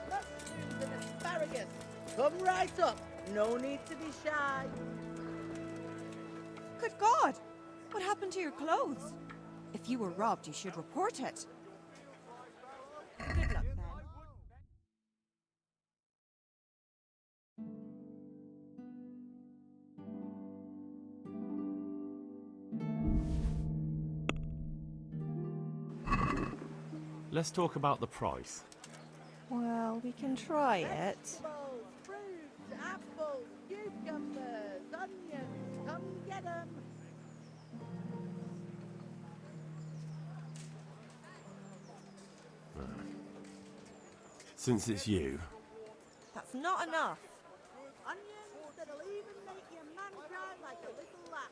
Mushrooms and asparagus. Come right up. No need to be shy. Good God! What happened to your clothes? If you were robbed, you should report it. Good luck, then. Let's talk about the price. Well, we can try it. Vegetables, fruits, apples, cucumbers, onions. Come get 'em. Since it's you, That's not enough. Onions that'll even make your man cry like a little lass.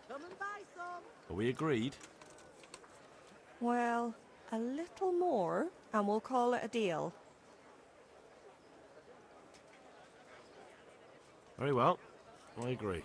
Come and buy some. are we agreed? Well, a little more, and we'll call it a deal. Very well, I agree.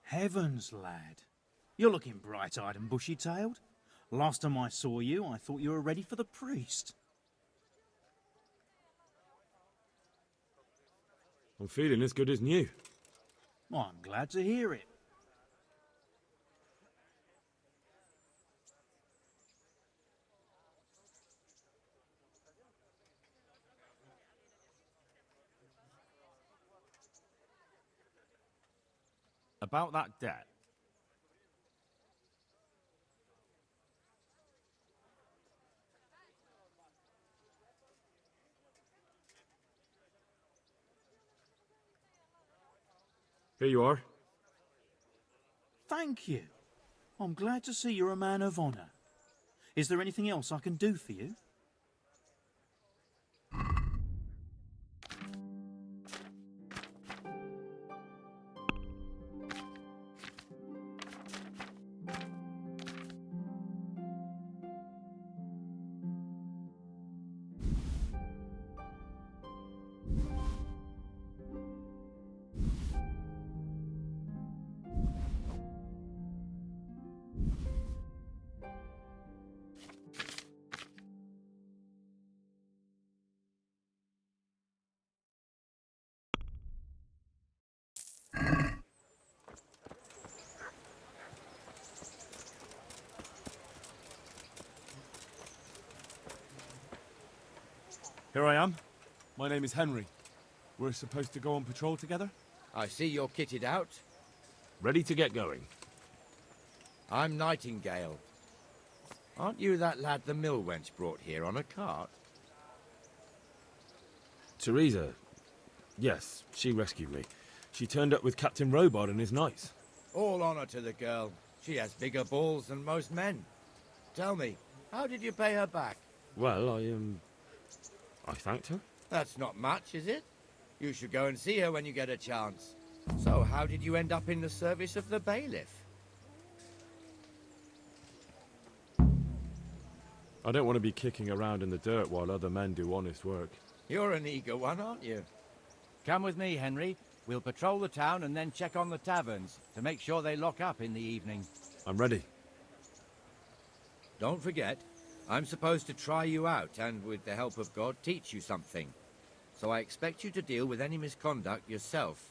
Heavens, lad. You're looking bright-eyed and bushy-tailed. Last time I saw you, I thought you were ready for the priest. I'm feeling as good as new. Well, I'm glad to hear it. About that debt. Here you are. Thank you. I'm glad to see you're a man of honour. Is there anything else I can do for you? Here I am. My name is Henry. We're supposed to go on patrol together? I see you're kitted out. Ready to get going. I'm Nightingale. Aren't you that lad the mill wench brought here on a cart? Teresa. Yes, she rescued me. She turned up with Captain Robard and his knights. All honour to the girl. She has bigger balls than most men. Tell me, how did you pay her back? Well, I thanked her. That's not much, is it? You should go and see her when you get a chance. So, how did you end up in the service of the bailiff? I don't want to be kicking around in the dirt while other men do honest work. You're an eager one, aren't you? Come with me, Henry. We'll patrol the town and then check on the taverns to make sure they lock up in the evening. I'm ready. Don't forget, I'm supposed to try you out and, with the help of God, teach you something. So I expect you to deal with any misconduct yourself.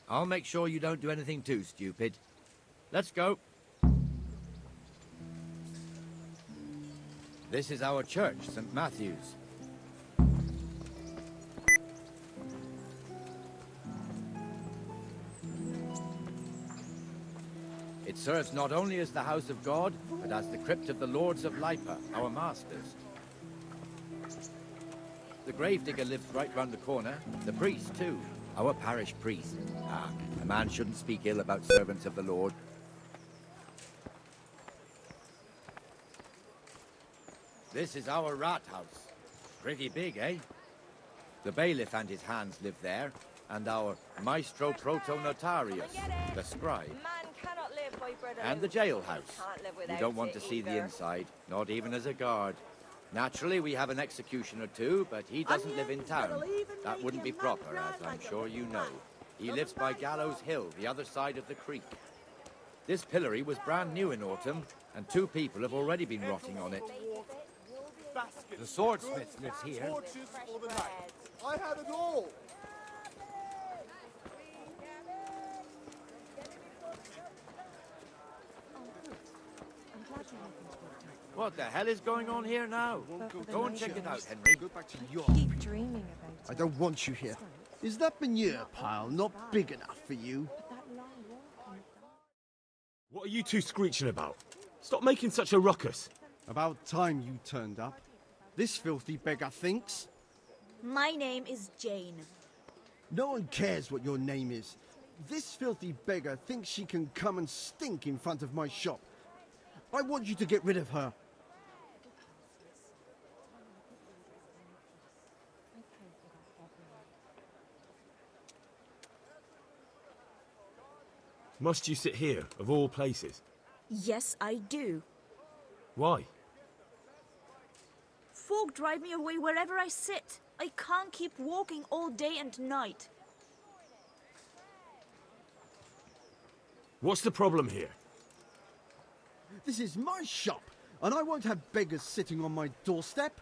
I'll make sure you don't do anything too stupid. Let's go. This is our church, St. Matthew's. It serves not only as the house of God, but as the crypt of the lords of Lipa, our masters. The gravedigger lives right round the corner. The priest, too. Our parish priest. Ah, a man shouldn't speak ill about servants of the Lord. This is our rat house. Pretty big, eh? The bailiff and his hands live there, and our maestro proto-notarius, the scribe. Man cannot live by bread And the alone. jailhouse. Can't live We without don't want it to see the either. inside, not even as a guard. Naturally, we have an executioner too, but he doesn't live in town. That wouldn't be proper, as I'm sure you know. He lives by Gallows Hill, the other side of the creek. This pillory was brand new in autumn, and 2 people have already been rotting on it. The swordsmith lives here. Torches for the night. I have it all. What the hell is going on here now? Go and check it out, Henry. Go back to your... Keep dreaming about it. I don't want you here. Is that manure pile not big enough for you? What are you two screeching about? Stop making such a ruckus. About time you turned up. This filthy beggar thinks. My name is Jane. No one cares what your name is. This filthy beggar thinks she can come and stink in front of my shop. I want you to get rid of her. Must you sit here, of all places? Yes, I do. Why? Folk drive me away wherever I sit. I can't keep walking all day and night. What's the problem here? This is my shop, and I won't have beggars sitting on my doorstep.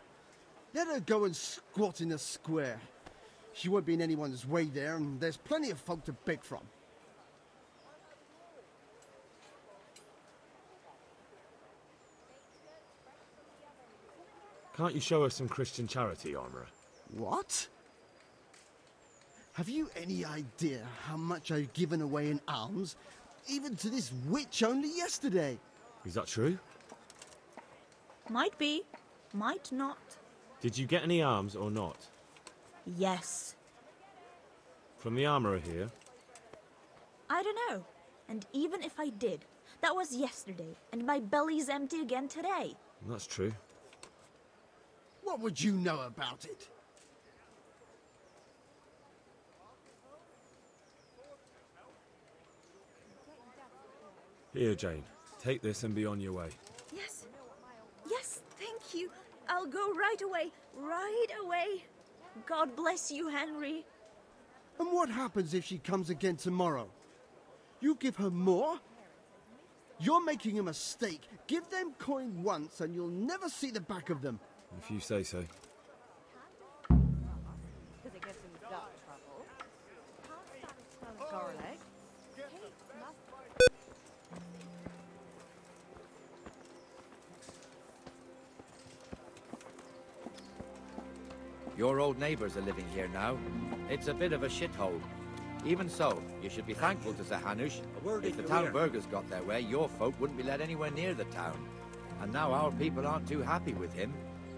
Let her go and squat in a square. She won't be in anyone's way there, and there's plenty of folk to beg from. Can't you show us some Christian charity, Armourer? What? Have you any idea how much I've given away in alms, even to this witch only yesterday? Is that true? Might be, might not. Did you get any alms or not? Yes. From the Armourer here? I don't know. And even if I did, that was yesterday, and my belly's empty again today. That's true. What would you know about it? Here, Jane. Take this and be on your way. Yes. Yes, thank you. I'll go right away. Right away. God bless you, Henry. And what happens if she comes again tomorrow? You give her more? You're making a mistake. Give them coin once and you'll never see the back of them. If you say so. Because it gets in dark trouble. Can't stand the smell of garlic. Your old neighbours are living here now. It's a bit of a shithole. Even so, you should be thankful to Sir Hanush. If the town burghers got their way, your folk wouldn't be let anywhere near the town. And now our people aren't too happy with him.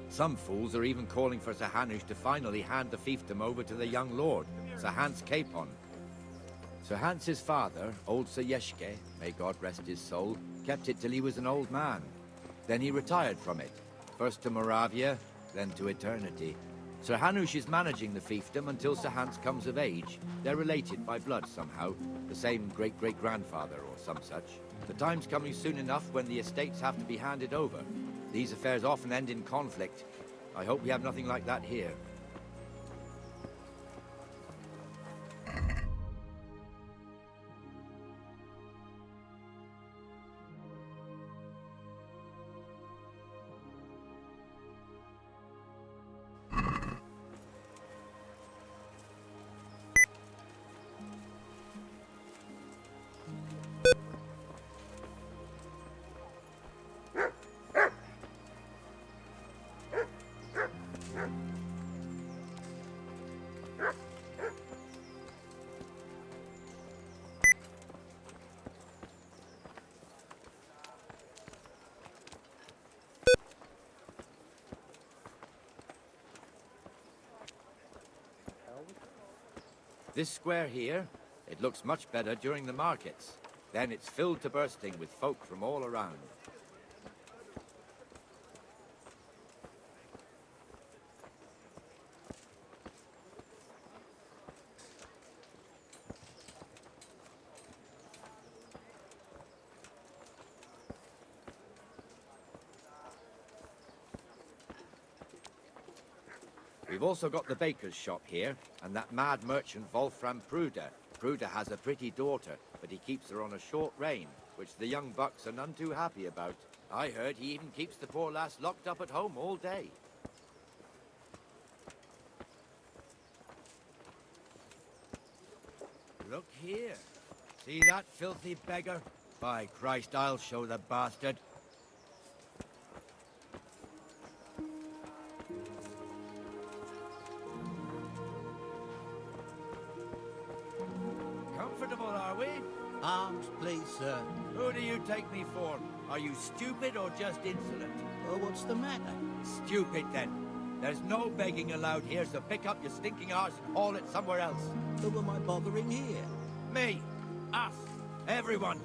Some fools are even calling for Sir Hanush to finally hand the fiefdom over to the young lord, Sir Hans Capon. Sir Hans's father, old Sir Yeshke, may God rest his soul, kept it till he was an old man. Then he retired from it, first to Moravia, then to eternity. Sir Hanush is managing the fiefdom until Sir Hans comes of age. They're related by blood somehow, the same great-great-grandfather or some such. The time's coming soon enough when the estates have to be handed over. These affairs often end in conflict. I hope we have nothing like that here. This square here, it looks much better during the markets. Then it's filled to bursting with folk from all around. We've also got the baker's shop here, and that mad merchant Wolfram Pruder. Pruder has a pretty daughter, but he keeps her on a short rein, which the young bucks are none too happy about. I heard he even keeps the poor lass locked up at home all day. Look here. See that filthy beggar? By Christ, I'll show the bastard. Comfortable, are we? Arms, please, sir. Who do you take me for? Are you stupid or just insolent? Oh, what's the matter? Stupid, then. There's no begging allowed here, so pick up your stinking arse and haul it somewhere else. Who am I bothering here? Me. Us. Everyone.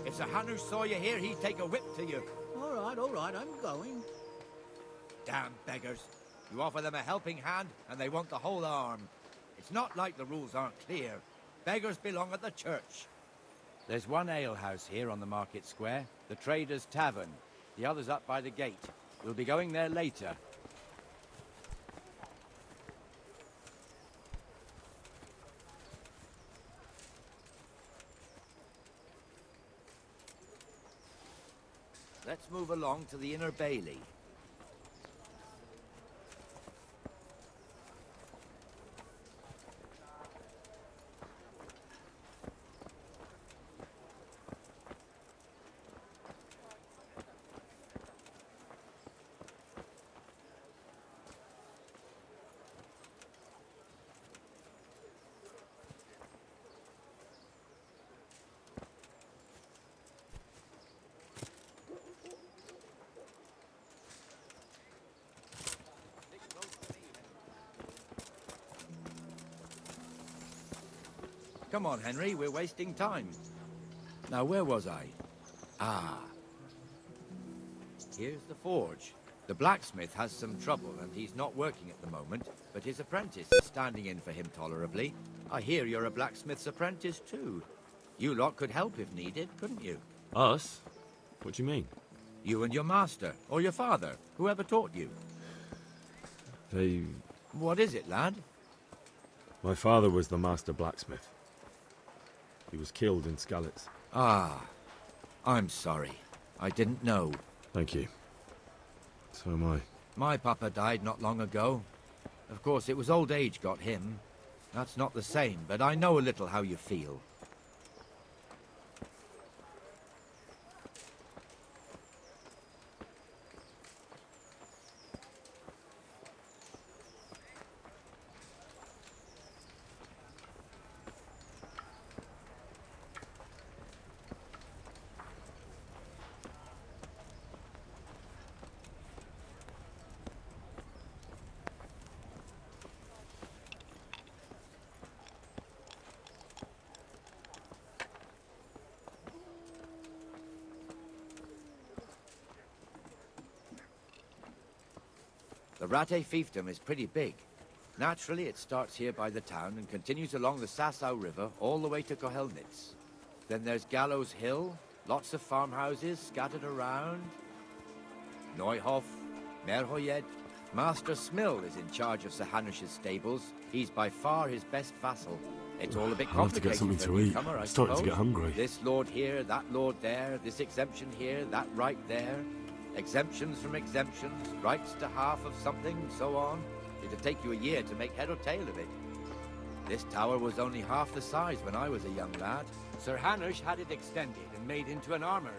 If Sir Hanush saw you here, he'd take a whip to you. All right, I'm going. Damn beggars. You offer them a helping hand, and they want the whole arm. It's not like the rules aren't clear. Beggars belong at the church. There's one alehouse here on the market square, the Trader's Tavern. The other's up by the gate. We'll be going there later. Let's move along to the Inner Bailey. Come on, Henry, we're wasting time. Now, where was I? Ah. Here's the forge. The blacksmith has some trouble, and he's not working at the moment, but his apprentice is standing in for him tolerably. I hear you're a blacksmith's apprentice, too. You lot could help if needed, couldn't you? Us? What do you mean? You and your master, or your father, whoever taught you. They... What is it, lad? My father was the master blacksmith. He was killed in Skalitz. Ah, I'm sorry. I didn't know. Thank you. So am I. My papa died not long ago. Of course, it was old age got him. That's not the same, but I know a little how you feel. The Rate fiefdom is pretty big. Naturally, it starts here by the town and continues along the Sasau River all the way to Kohelnitz. Then there's Gallows Hill, lots of farmhouses scattered around. Neuhof, Merhoyed. Master Smill is in charge of Sir Hanush's stables. He's by far his best vassal. It's all a bit I'll have to complicated get something for to a eat. newcomer, I I'm starting to suppose. get hungry. This lord here, that lord there, this exemption here, that right there. Exemptions from exemptions, rights to half of something, so on. It'd take you a year to make head or tail of it. This tower was only half the size when I was a young lad. Sir Hanush had it extended and made into an armory.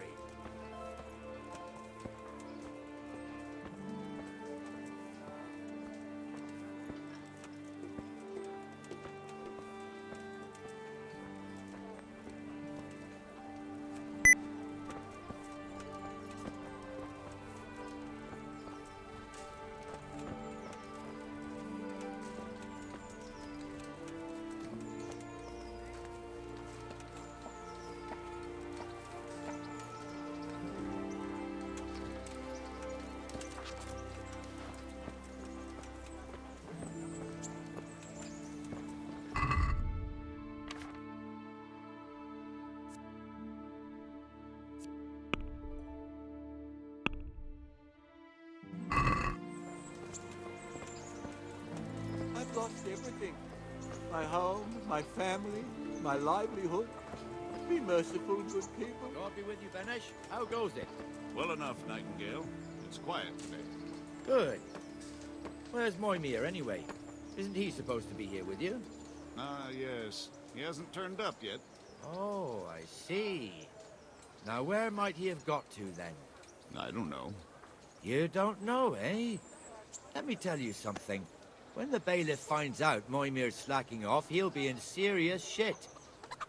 lost everything. My home, my family, my livelihood. Be merciful, good people. God be with you, Benesh. How goes it? Well enough, Nightingale. It's quiet today. Good. Where's Moimir, anyway? Isn't he supposed to be here with you? Ah, yes. He hasn't turned up yet. Oh, I see. Now, where might he have got to, then? I don't know. You don't know, eh? Let me tell you something. When the bailiff finds out Moimir's slacking off, he'll be in serious shit.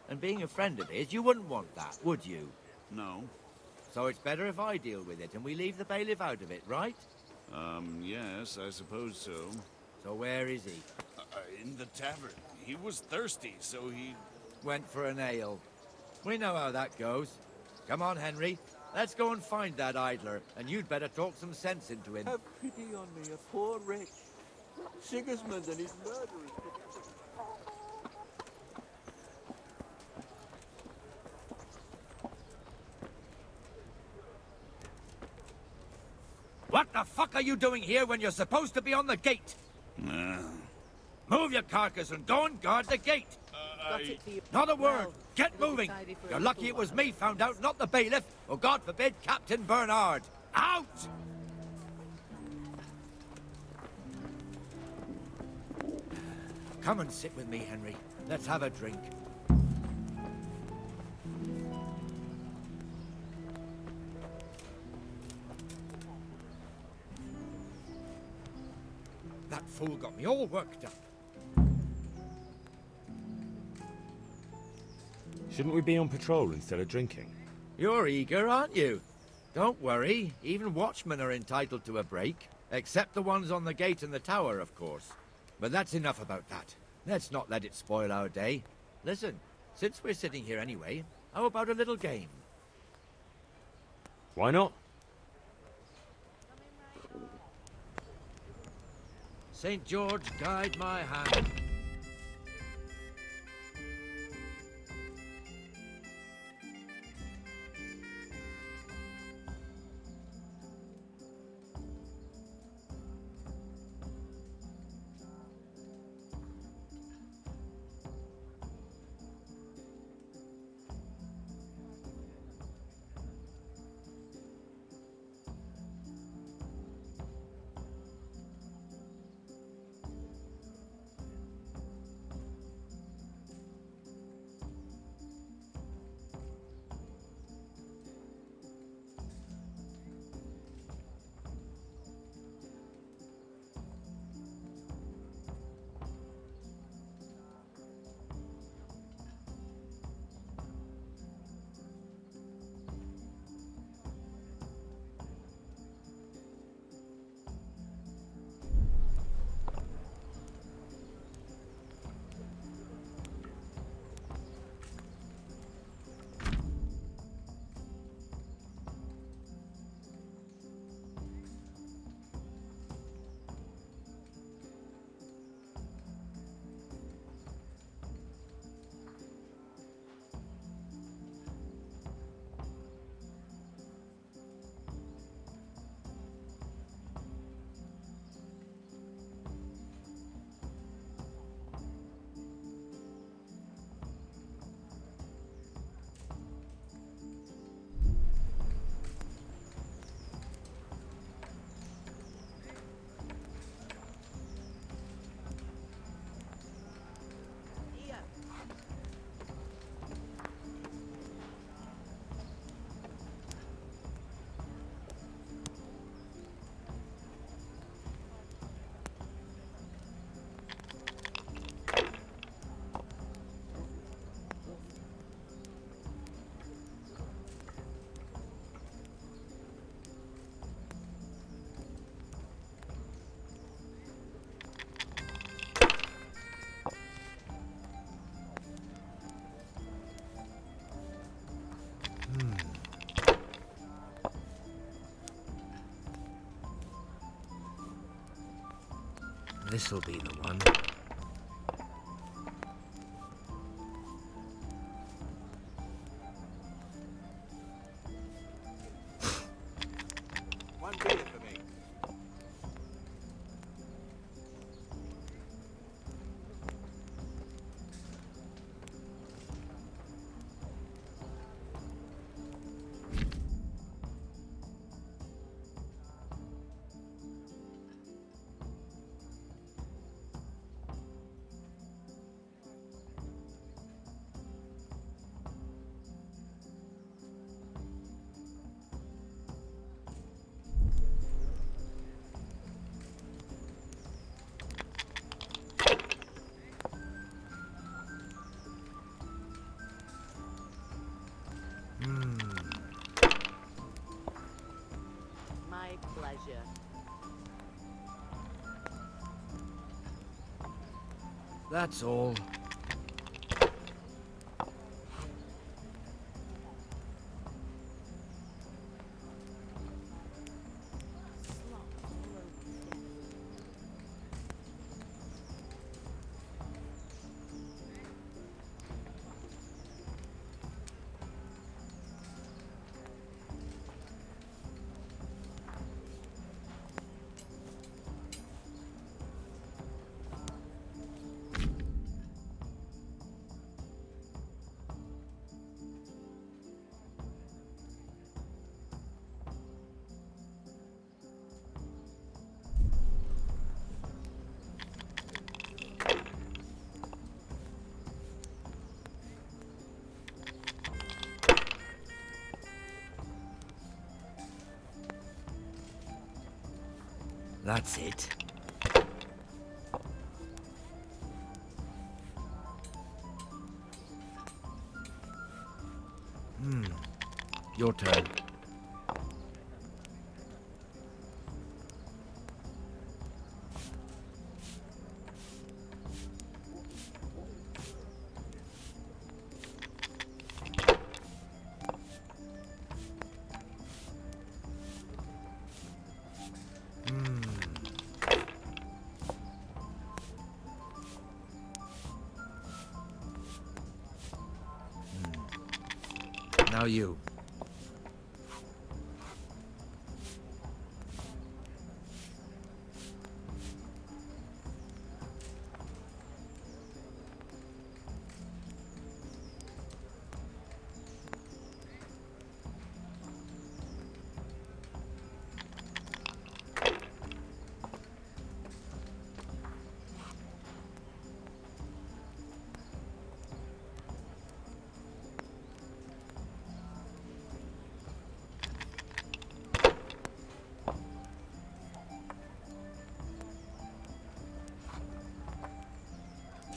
And being a friend of his, you wouldn't want that, would you? No. So it's better if I deal with it and we leave the bailiff out of it, right? Yes, I suppose so. So where is he? In the tavern. He was thirsty, so he... Went for an ale. We know how that goes. Come on, Henry. Let's go and find that idler, and you'd better talk some sense into him. Have pity on me, a poor wretch. Sigismund and his murderers. What the fuck are you doing here when you're supposed to be on the gate? Move your carcass and go and guard the gate. Not a word. Get moving. You're lucky it was me found out, not the bailiff, or God forbid, Captain Bernard. Out! Come and sit with me, Henry. Let's have a drink. That fool got me all worked up. Shouldn't we be on patrol instead of drinking? You're eager, aren't you? Don't worry. Even watchmen are entitled to a break. Except the ones on the gate and the tower, of course. But that's enough about that. Let's not let it spoil our day. Listen, since we're sitting here anyway, how about a little game? Why not? St. George, guide my hand. This'll be the one. One beer for me. That's all. That's it. Your turn. Now you.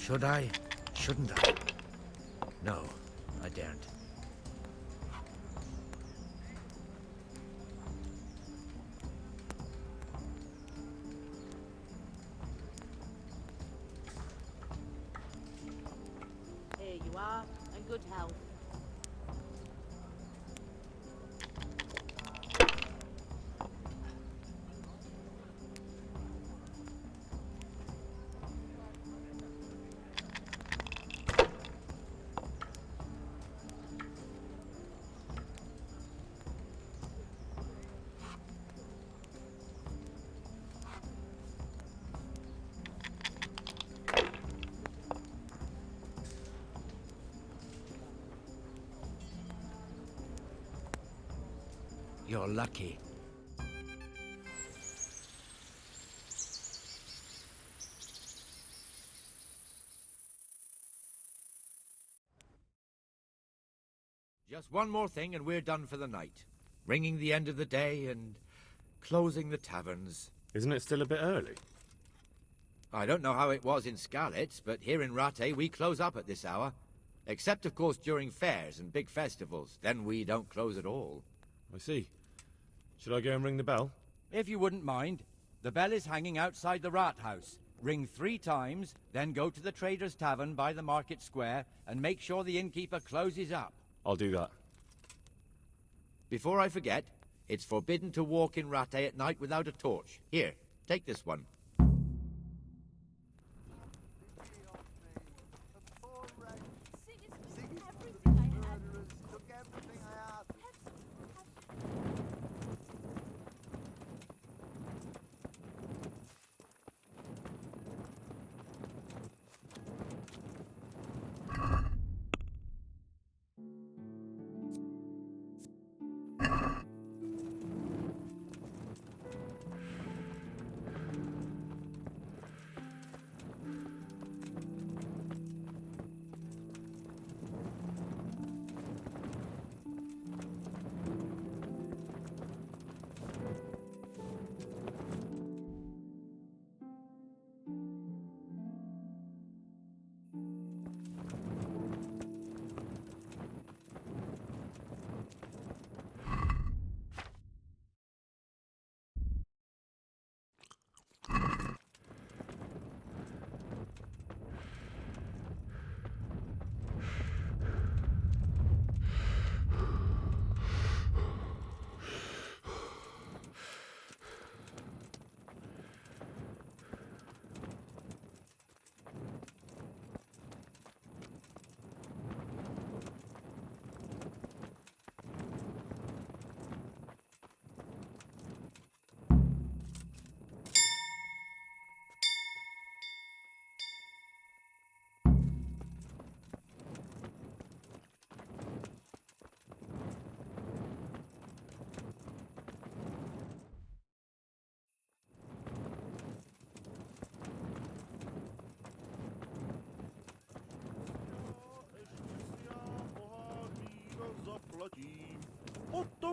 Should I? Shouldn't I? No, I daren't. Here you are, and good health. You're lucky. Just one more thing and we're done for the night. Ringing the end of the day and closing the taverns. Isn't it still a bit early? I don't know how it was in Skalitz, but here in Rattay we close up at this hour. Except, of course, during fairs and big festivals. Then we don't close at all. I see. Should I go and ring the bell? If you wouldn't mind. The bell is hanging outside the rat house. Ring 3 times, then go to the Trader's Tavern by the market square and make sure the innkeeper closes up. I'll do that. Before I forget, it's forbidden to walk in Rattay at night without a torch. Here, take this one.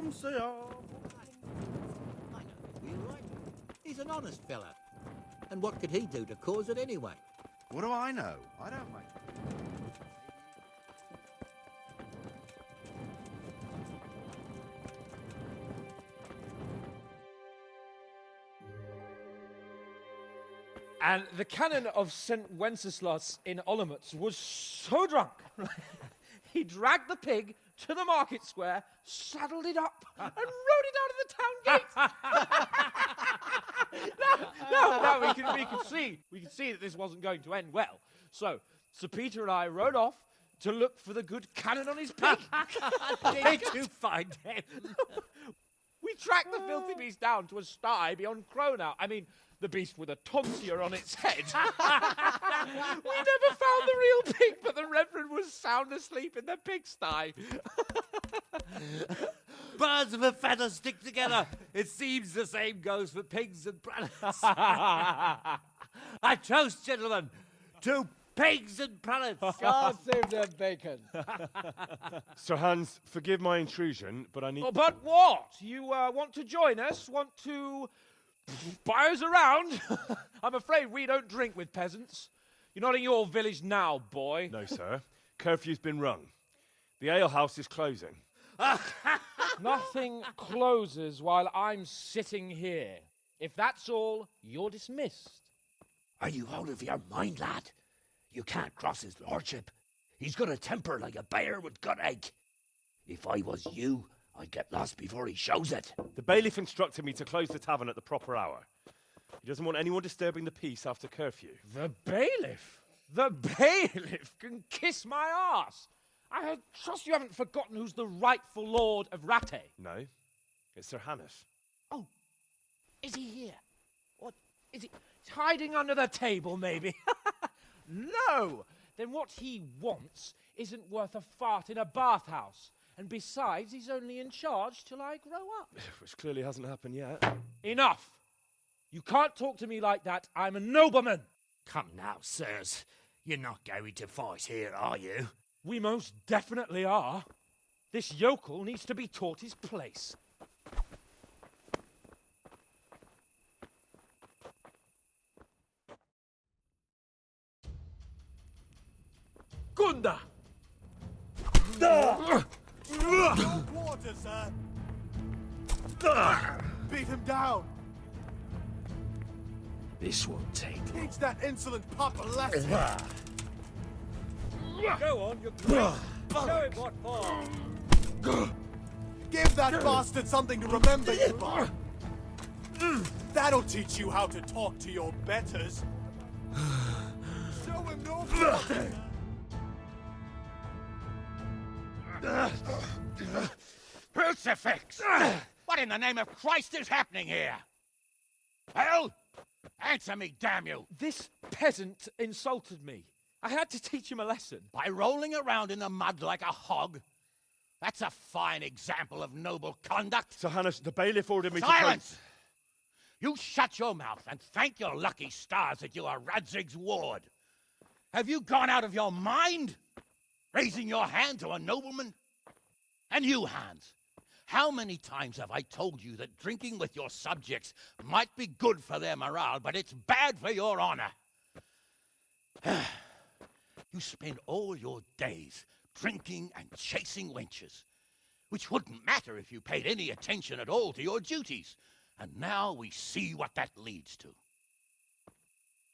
You're right. He's an honest fella. And what could he do to cause it anyway? What do I know? I don't make... And the canon of St. Wenceslas in Olomouc was so drunk, he dragged the pig to the market square, saddled it up, and rode it out of the town gate. No, we could see that this wasn't going to end well. So Sir Peter and I rode off to look for the good canon on his pig. Did you find him? We tracked the filthy beast down to a sty beyond Cronau. I mean, the beast with a tonsure on its head. We never found the real pig, but the Reverend was sound asleep in the pigsty. Birds of a feather stick together. It seems the same goes for pigs and prelates. I toast, gentlemen, to pigs and prelates. God save their bacon. Sir Hans, forgive my intrusion, but I need... Oh, but what? You want to join us? Want to buy us around? I'm afraid we don't drink with peasants. You're not in your village now, boy. No, sir. Curfew's been rung. The alehouse is closing. Nothing closes while I'm sitting here. If that's all, you're dismissed. Are you out of your mind, lad? You can't cross his lordship. He's got a temper like a bear with gut ache. If I was you, I'd get lost before he shows it. The bailiff instructed me to close the tavern at the proper hour. He doesn't want anyone disturbing the peace after curfew. The bailiff? The bailiff can kiss my arse. I trust you haven't forgotten who's the rightful lord of Rattay. No, it's Sir Hannes. Oh, is he here? What, is he hiding under the table, maybe? No! Then what he wants isn't worth a fart in a bathhouse. And besides, he's only in charge till I grow up. Which clearly hasn't happened yet. Enough! You can't talk to me like that. I'm a nobleman. Come now, sirs. You're not going to fight here, are you? We most definitely are. This yokel needs to be taught his place. Gunda! Your quarters, sir. Beat him down. This won't take long. Teach that insolent pup a lesson. Go on, you're great. Show him what for. Give that bastard something to remember you by. That'll teach you how to talk to your betters. Show him no mercy. Crucifix! What in the name of Christ is happening here? Well, answer me, damn you! This peasant insulted me. I had to teach him a lesson. By rolling around in the mud like a hog? That's a fine example of noble conduct. Sir Hannes, the bailiff ordered me Silence! You shut your mouth and thank your lucky stars that you are Radzig's ward. Have you gone out of your mind? Raising your hand to a nobleman? And you, Hans, how many times have I told you that drinking with your subjects might be good for their morale, but it's bad for your honor? You spend all your days drinking and chasing wenches, which wouldn't matter if you paid any attention at all to your duties. And now we see what that leads to.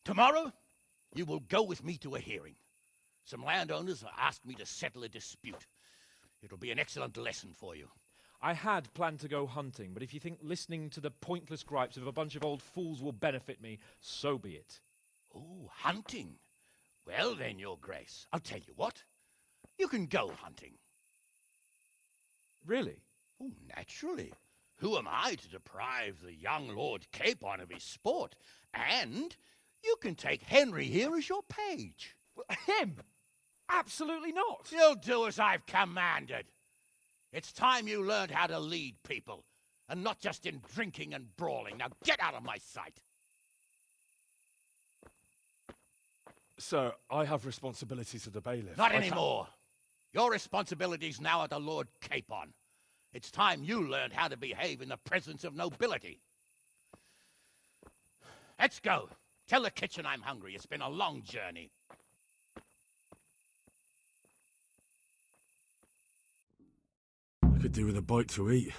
Tomorrow, you will go with me to a hearing. Some landowners have asked me to settle a dispute. It'll be an excellent lesson for you. I had planned to go hunting, but if you think listening to the pointless gripes of a bunch of old fools will benefit me, so be it. Oh, hunting. Well then, Your Grace, I'll tell you what. You can go hunting. Really? Oh, naturally. Who am I to deprive the young Lord Capon of his sport? And you can take Henry here as your page. Him? Absolutely not. You'll do as I've commanded. It's time you learned how to lead people, and not just in drinking and brawling. Now get out of my sight. Sir, I have responsibilities to the bailiff. Not anymore. Your responsibilities now are the Lord Capon. It's time you learned how to behave in the presence of nobility. Let's go. Tell the kitchen I'm hungry. It's been a long journey. I could do with a bite to eat.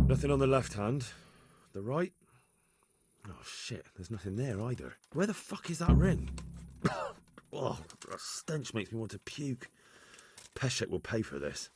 Nothing on the left hand. The right? Oh shit, there's nothing there either. Where the fuck is that ring? Oh, the stench makes me want to puke. Peshek will pay for this.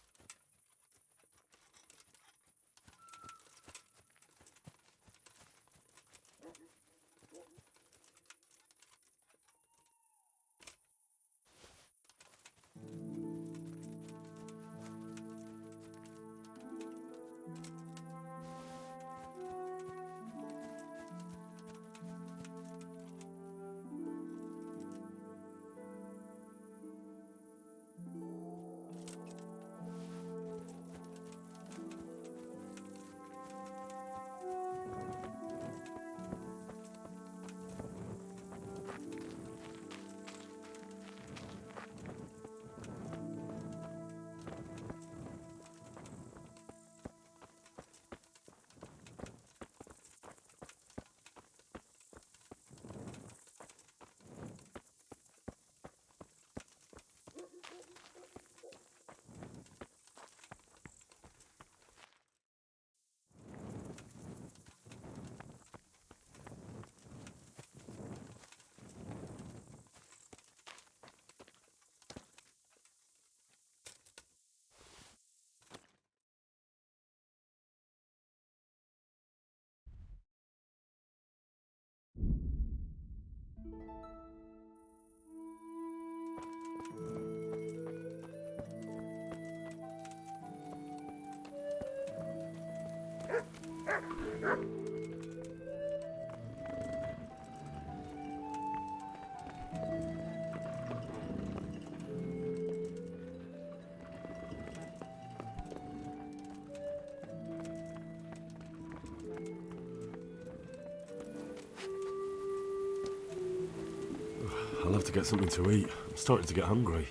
I'll have to get something to eat. I'm starting to get hungry.